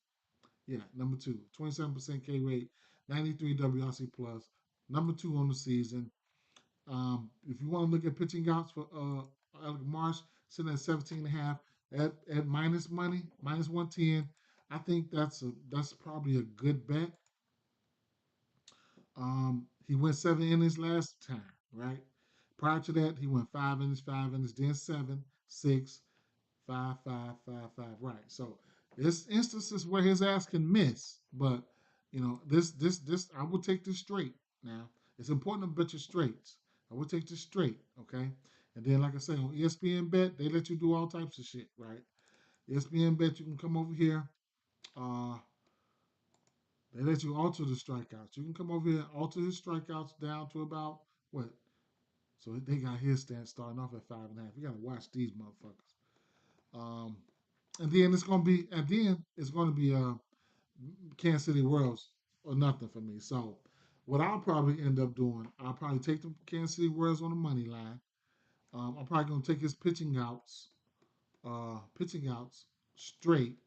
Yeah, number two, 27% K rate, 93 WRC plus, number two on the season. If you want to look at pitching outs for Alec Marsh, sitting at 17 and a half at minus money, minus 110, I think that's probably a good bet. He went 7 innings last time, right? Prior to that, he went 5 innings, then seven, six, five, five, five, five. Right. So there's instances where his ass can miss, but this I would take this straight. Now it's important to bet your straights. I would take this straight, okay? And then, like I said, on ESPN Bet, they let you do all types of shit, right? ESPN Bet, you can come over here. Uh, they let you alter the strikeouts. You can come over here and alter his strikeouts down to about what? So they got his stand starting off at 5.5. You gotta watch these motherfuckers. Um, and then it's gonna be Kansas City Royals or nothing for me. So what I'll probably end up doing, I'll probably take the Kansas City Royals on the money line. I'm probably gonna take his pitching outs straight.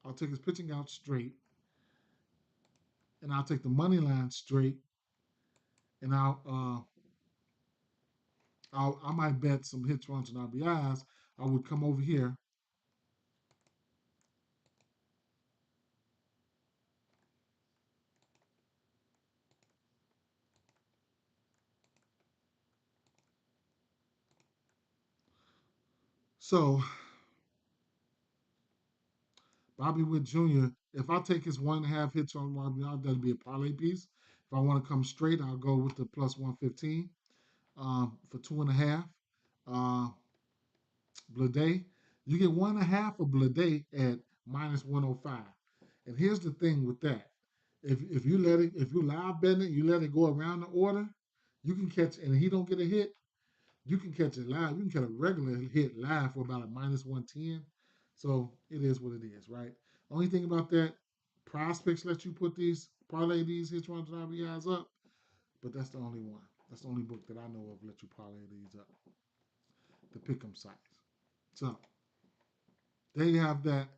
I'll take his pitching outs straight, and I'll take the money line straight, and I might bet some hits, runs, and RBIs. I would come over here. So Bobby Witt Jr. If I take his 1.5 hits on RBI, that'd be a parlay piece. If I want to come straight, I'll go with the plus 115 for 2.5. Uh, Blade, you get 1.5 of Blade at minus 105. And here's the thing with that: if you live betting it, you let it go around the order, you can catch, and he don't get a hit, you can catch it live. You can catch a regular hit live for about a minus 110. So it is what it is, right? Only thing about that, prospects let you put these parlay these hits, runs, and RBIs up, but that's the only one. That's the only book that I know of let you parlay these up, the pick'em sites. So there you have that.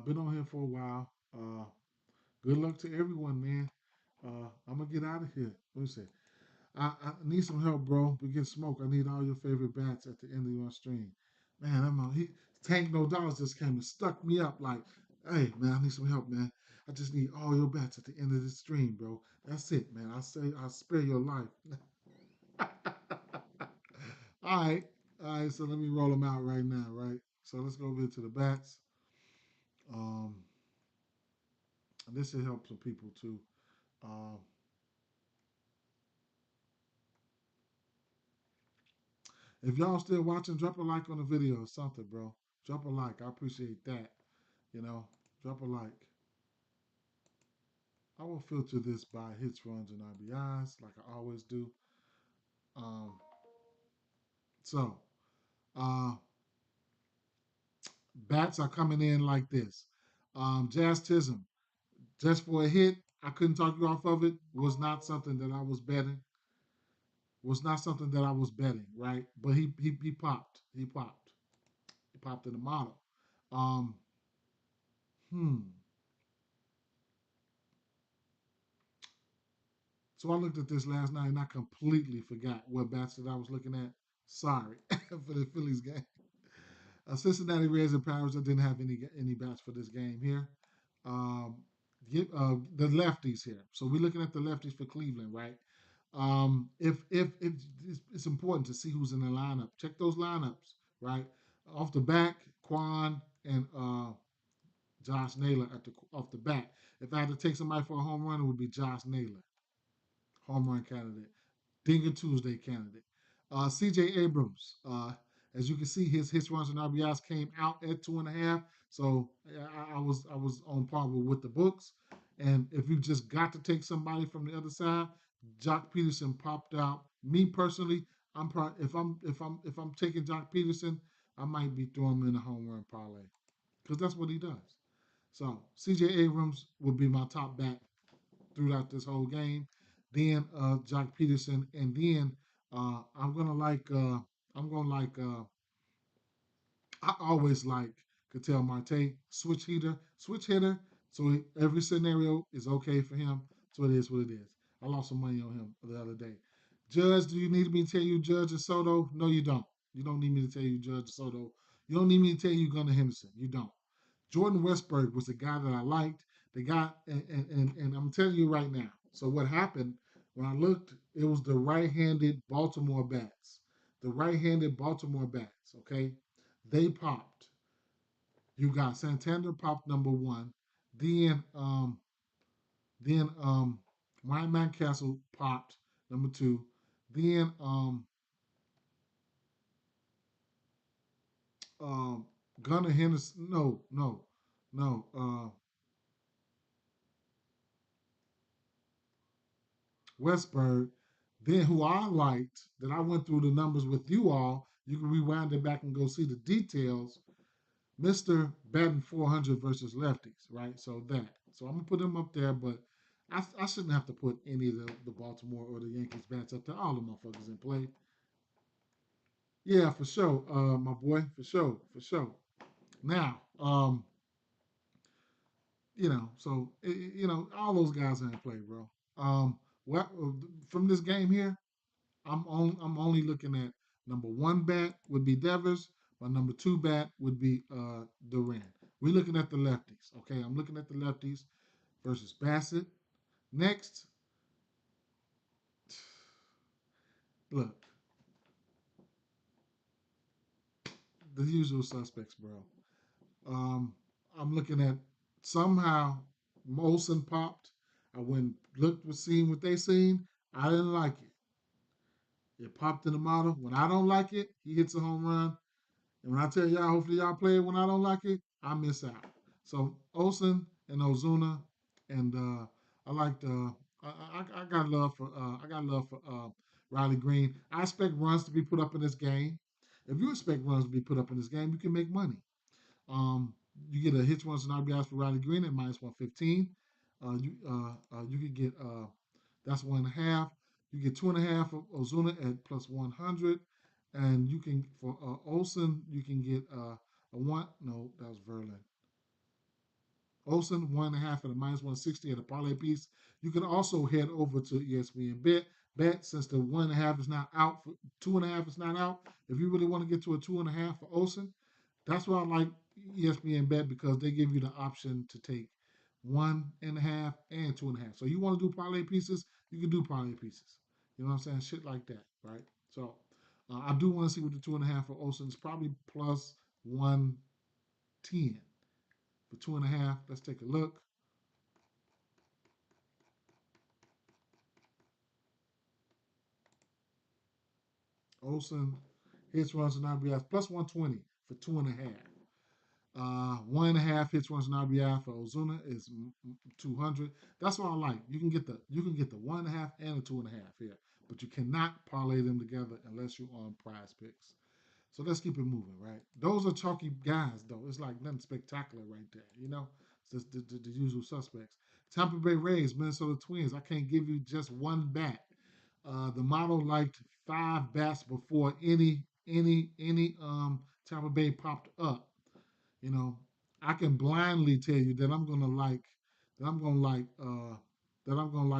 Been on here for a while. Good luck to everyone, man. I'm gonna get out of here. Let me see. I need some help, bro. We get smoke. I need all your favorite bats at the end of your stream. Man, Tank No Dollars just came and stuck me up like, hey man, I need some help, man. I just need all your bats at the end of the stream, bro. That's it, man. I'll spare your life. all right. All right, so let me roll them out right now, right? So let's go over to the bats. Um, and this should help some people too. Um, if y'all still watching, drop a like on the video or something, bro. Drop a like. I appreciate that. You know, drop a like. I will filter this by hits, runs, and RBIs like I always do. Um, so, uh, bats are coming in like this. Jazz Tism, just for a hit, I couldn't talk you off of it. Was not something that I was betting. Was not something that I was betting, right? But he popped. He popped. He popped in the model. Um, hmm. So I looked at this last night and I completely forgot what bats that I was looking at. Sorry for the Phillies game. Cincinnati Reds and Pirates. I didn't have any bats for this game here. Um, the lefties here. So we're looking at the lefties for Cleveland, right? If it's important to see who's in the lineup, check those lineups, right? Off the back, Quan and Josh Naylor off the bat. If I had to take somebody for a home run, it would be Josh Naylor, home run candidate. Dinger Tuesday candidate. C.J. Abrams, as you can see, his hits, runs, and RBIs came out at 2.5. So I was on par with the books. And if you just got to take somebody from the other side, Jock Peterson popped out. Me personally, if I'm taking Jock Peterson, I might be throwing him in a home run parlay because that's what he does. So C.J. Abrams will be my top back throughout this whole game. Then Jock Peterson, and then I'm gonna like I always like Cattell Marte, switch hitter. So every scenario is okay for him. So it is what it is. I lost some money on him the other day. Judge, do you need me to tell you Judge and Soto? No, you don't. You don't need me to tell you Judge and Soto. You don't need me to tell you Gunnar Henderson. You don't. Jordan Westberg was the guy that I liked. The guy, and I'm telling you right now. So what happened when I looked? It was the right-handed Baltimore bats. The right-handed Baltimore bats. Okay, they popped. You got Santander popped number one. Then Ryan Mountcastle popped number two. Then um Gunnar Henderson. No, no, no. Westberg, then who I liked, that I went through the numbers with you all. You can rewind it back and go see the details. Mr. Batting 400 versus lefties, right? So that. So I'm going to put him up there, but I shouldn't have to put any of the Baltimore or the Yankees bats up there. All the motherfuckers in play. Yeah, for sure, my boy, for sure, for sure. Now, all those guys are in play, bro. What from this game here? I'm only looking at number one bat would be Devers. My number two bat would be Duran. We're looking at the lefties. Okay, I'm looking at the lefties versus Bassett. Next, look, the usual suspects, bro. Um, I'm looking at somehow Molson popped. I went looked was seeing what they seen. I didn't like it. It popped in the model. When I don't like it, he hits a home run. And when I tell y'all, hopefully y'all play it when I don't like it, I miss out. So Olsen and Ozuna, and I liked. I got love for. I got love for Riley Green. I expect runs to be put up in this game. If you expect runs to be put up in this game, you can make money. Um, you get a hits, runs, and RBIs for Riley Green at minus 115. You could get that's 1.5. You get 2.5 of Ozuna at plus 100, and you can for Olson you can get a one. No, that was Verlin. Olson 1.5 at a minus 160 at a parlay piece. You can also head over to ESPN Bet since the 1.5 is not out. For 2.5 is not out. If you really want to get to a 2.5 for Olson, that's why I like ESPN Bet because they give you the option to take 1.5 and 2.5. So you want to do parlay pieces, you can do parlay pieces. You know what I'm saying? Shit like that, right? So I do want to see what the 2.5 for Olsen is. Probably plus 110 for 2.5. Let's take a look. Olsen hits, runs, and RBIs plus 120 for 2.5. 1.5 hits, runs, and RBI for Ozuna is 200. That's what I like. You can get the 1.5 and the 2.5 here, but you cannot parlay them together unless you're on Prize Picks. So let's keep it moving, right? Those are chalky guys, though. It's like nothing spectacular right there, you know. It's just the usual suspects. Tampa Bay Rays, Minnesota Twins. I can't give you just one bat. The model liked 5 bats before any Tampa Bay popped up. You know, I can blindly tell you that I'm gonna like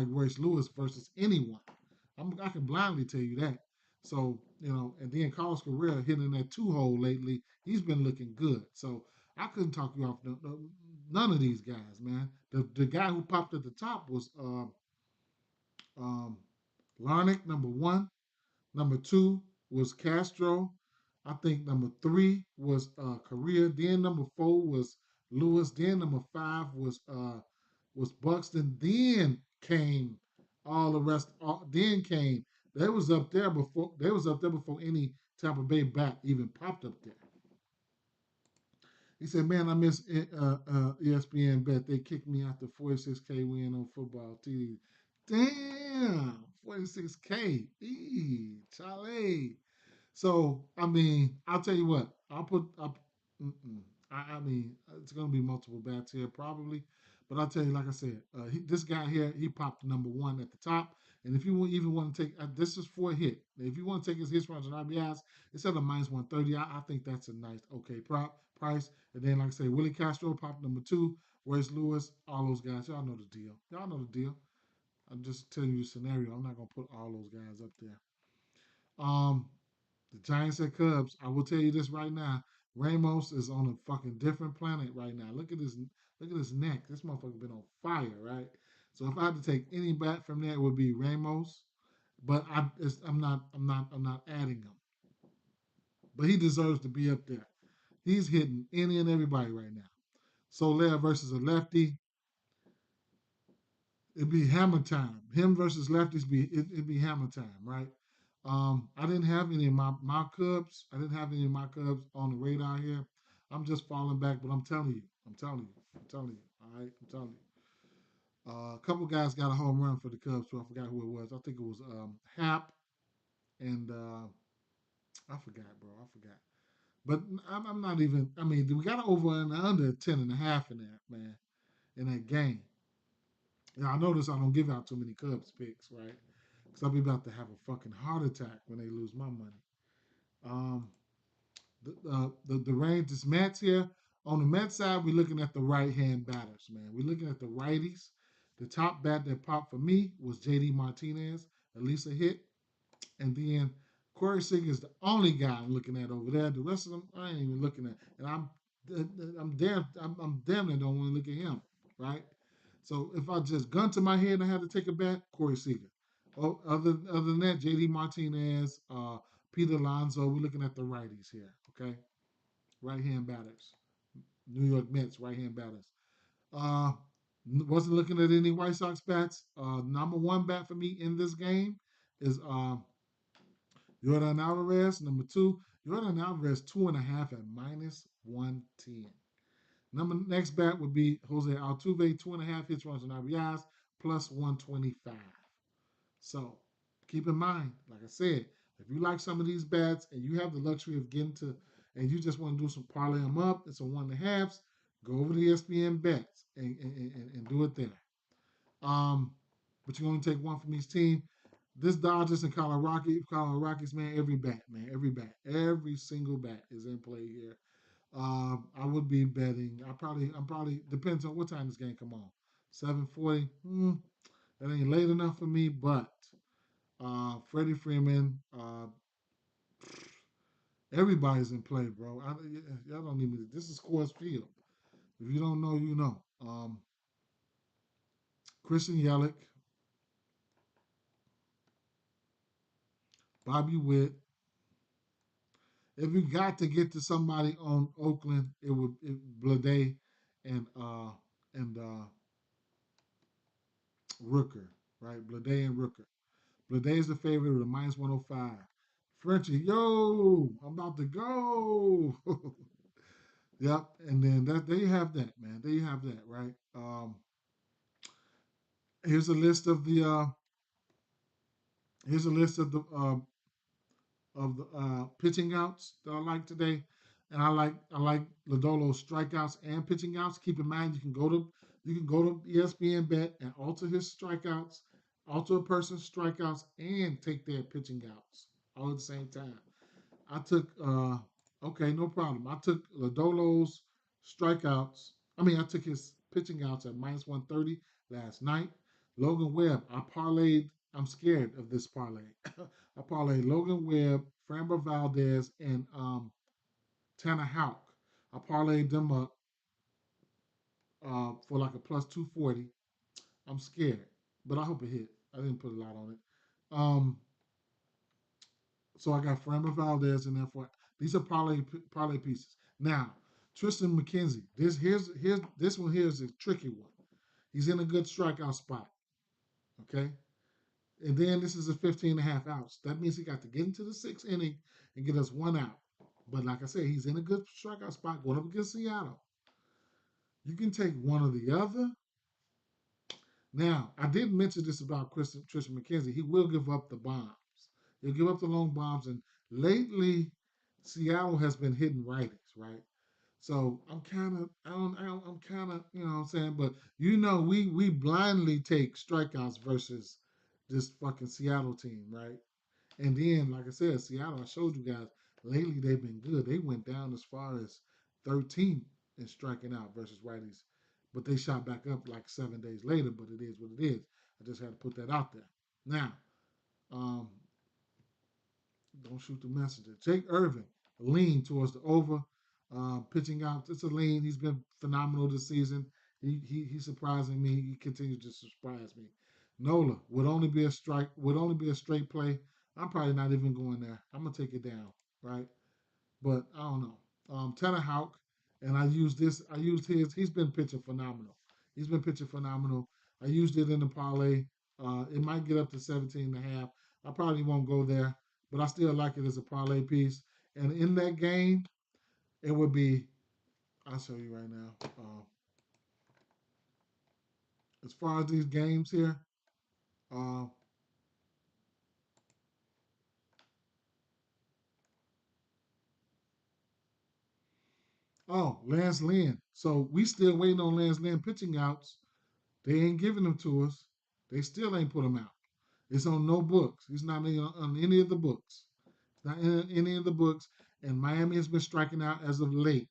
Royce Lewis versus anyone. I can blindly tell you that. So and then Carlos Correa hitting that 2 hole lately. He's been looking good. So I couldn't talk you off none of these guys, man. The guy who popped at the top was um, Larnick, number one. Number two was Castro. I think number three was Korea. Then number four was Lewis. Then number five was Buxton. Then came all the rest. Then came they was up there before any Tampa Bay bat even popped up there. He said, "Man, I miss ESPN bet. They kicked me after 46K win on football TV. Damn, 46K. Charlie. So I mean, I'll tell you what. I mean, it's gonna be multiple bats here probably, but I'll tell you, like I said, this guy here, he popped number one at the top. And if you even want to take, this is for a hit. If you want to take his hits runs and RBIs, it's at a minus 130. I think that's a nice, okay price. And then, like I say, Willie Castro popped number two. Royce Lewis, all those guys. Y'all know the deal. Y'all know the deal. I'm just telling you the scenario. I'm not gonna put all those guys up there. Um, the Giants at Cubs. I will tell you this right now. Ramos is on a fucking different planet right now. Look at his neck. This motherfucker been on fire, right? So if I had to take any bat from there, it would be Ramos. But I'm not adding him. But he deserves to be up there. He's hitting any and everybody right now. Soler versus a lefty. It'd be hammer time. Him versus lefties it'd be hammer time, right? I didn't have any of my Cubs. I didn't have any of my Cubs on the radar here. I'm just falling back, but I'm telling you, I'm telling you, I'm telling you. All right, I'm telling you. A couple guys got a home run for the Cubs too. I forgot who it was. I think it was Hap and I forgot, bro. I forgot. But I'm not even. I mean, we got over and under 10.5 in that man in that game. Now I notice I don't give out too many Cubs picks, right? Because I'll be about to have a fucking heart attack when they lose my money. Um, the Rangers Mets here. On the Mets side, we're looking at the right hand batters, man. We're looking at the righties. The top bat that popped for me was JD Martinez, at least a hit. And then Corey Seager is the only guy I'm looking at over there. The rest of them I ain't even looking at. And I'm damn near don't want to look at him, right? So if I just gun to my head and I had to take a bet, Corey Seager. Oh, other than that, JD Martinez, Peter Alonso, we're looking at the righties here, okay? Right hand batters. New York Mets, right hand batters. Uh, wasn't looking at any White Sox bats. Number one bat for me in this game is Jordan Alvarez. Number two, Jordan Alvarez, 2.5 at minus 110. Next bat would be Jose Altuve, 2.5 hits, runs, and RBIs, plus 125. So keep in mind, like I said, if you like some of these bats and you have the luxury of getting to, and you just want to do some parlay them up and some 1.5s, go over to ESPN bets and do it there. But you're going to take one from each team. This Dodgers and Colorado Rockies, man, every single bat is in play here. I would be betting. I'm probably depends on what time this game come on. 7:40. That ain't late enough for me, but Freddie Freeman, everybody's in play, bro. Y'all don't need me. This is Coors Field. If you don't know, you know. Christian Yelich, Bobby Witt. If you got to get to somebody on Oakland, Blade and Rooker, right? Blade and Rooker. Blade is the favorite with a minus 105. Frenchie, yo, I'm about to go. Yep, and then there you have that, man. There you have that, right? Here's a list of the here's a list of the pitching outs that I like today, and I like Lodolo's strikeouts and pitching outs. Keep in mind you can go to ESPN Bet and alter his strikeouts, alter a person's strikeouts, and take their pitching outs all at the same time. I took okay, no problem. I took Lodolo's strikeouts. I took his pitching outs at minus 130 last night. Logan Webb, I parlayed. I'm scared of this parlay. I parlayed Logan Webb, Framber Valdez, and Tanner Houck. I parlayed them up for like a plus 240. I'm scared, but I hope it hit. I didn't put a lot on it. So I got Framber Valdez in there for. These are parlay pieces. Now, Tristan McKenzie. This one here is a tricky one. He's in a good strikeout spot. Okay. And then this is a 15 and a half outs. That means he got to get into the sixth inning and get us one out. But like I said, he's in a good strikeout spot going up against Seattle. You can take one or the other. Now, I did mention this about Tristan McKenzie. He will give up the bombs. He'll give up the long bombs. And lately, Seattle has been hitting righties, right? So I'm kind of, I'm kind of, you know what I'm saying? But we blindly take strikeouts versus this fucking Seattle team, right? And then, like I said, Seattle, I showed you guys, lately they've been good. They went down as far as 13 in striking out versus righties. But they shot back up like 7 days later, but it is what it is. I just had to put that out there. Now, um, don't shoot the messenger. Jake Irvin, lean towards the over. Pitching out, it's a lean. He's been phenomenal this season. He's surprising me. He continues to surprise me. Nola would only be a straight play. I'm probably not even going there. I'm gonna take it down, right? But I don't know. Tanner Houck, and I used this. I used his. He's been pitching phenomenal. He's been pitching phenomenal. I used it in the parlay. It might get up to 17 and a half. I probably won't go there, but I still like it as a parlay piece. And in that game, it would be. I'll show you right now. As far as these games here, uh, Lance Lynn. So we still waiting on Lance Lynn pitching outs. They ain't giving them to us. They still ain't put him out. It's on no books. He's not on any of the books. It's not in any of the books. And Miami has been striking out as of late.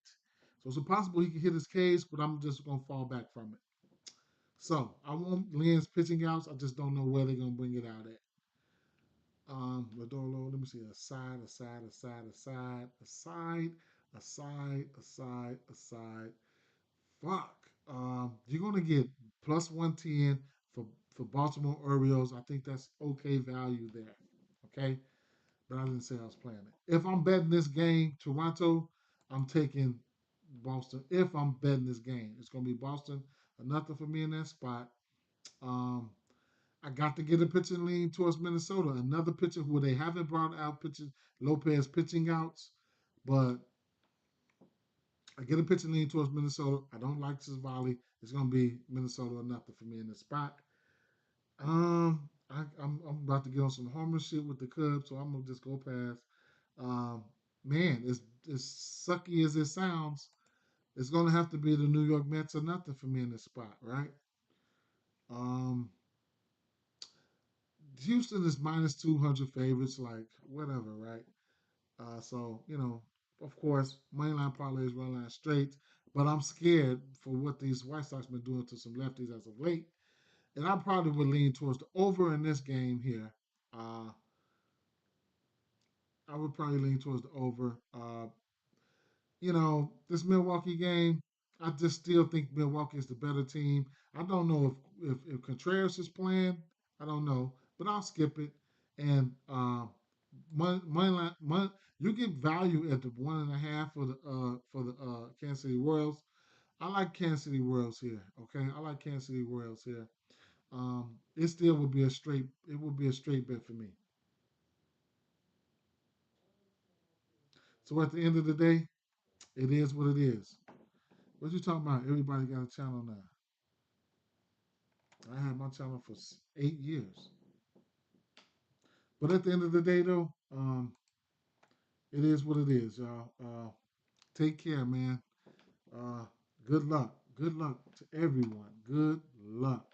So it's possible he can hit his case, but I'm just going to fall back from it. So I want Lynn's pitching outs. I just don't know where they're going to bring it out at. Lodolo, let me see. A side. Fuck. You're going to get plus 110 for Baltimore Orioles. I think that's okay value there. Okay. But I didn't say I was playing it. If I'm betting this game, Toronto, I'm taking Boston. If I'm betting this game, it's going to be Boston or nothing for me in that spot. Um, I got to get a pitching lean towards Minnesota. Another pitcher who they haven't brought out pitching Lopez pitching outs, but I get a pitching lean towards Minnesota. I don't like Cesvali. It's going to be Minnesota or nothing for me in this spot. I'm about to get on some homer shit with the Cubs, so I'm gonna just go past. Um, man, as sucky as it sounds, it's gonna have to be the New York Mets or nothing for me in this spot, right? Um, Houston is minus 200 favorites, like whatever, right? So of course, mainline parlays, run line straight, but I'm scared for what these White Sox been doing to some lefties as of late, and I probably would lean towards the over in this game here. Uh, I would probably lean towards the over. This Milwaukee game, I just still think Milwaukee is the better team. I don't know if Contreras is playing. I don't know, but I'll skip it. And you get value at the 1.5 for the Kansas City Royals. I like Kansas City Royals here. Okay, I like Kansas City Royals here. It still would be a straight. It would be a straight bet for me. So at the end of the day, it is what it is. What you talking about? Everybody got a channel now. I had my channel for 8 years. But at the end of the day, though, it is what it is, y'all. Take care, man. Good luck. Good luck to everyone. Good luck.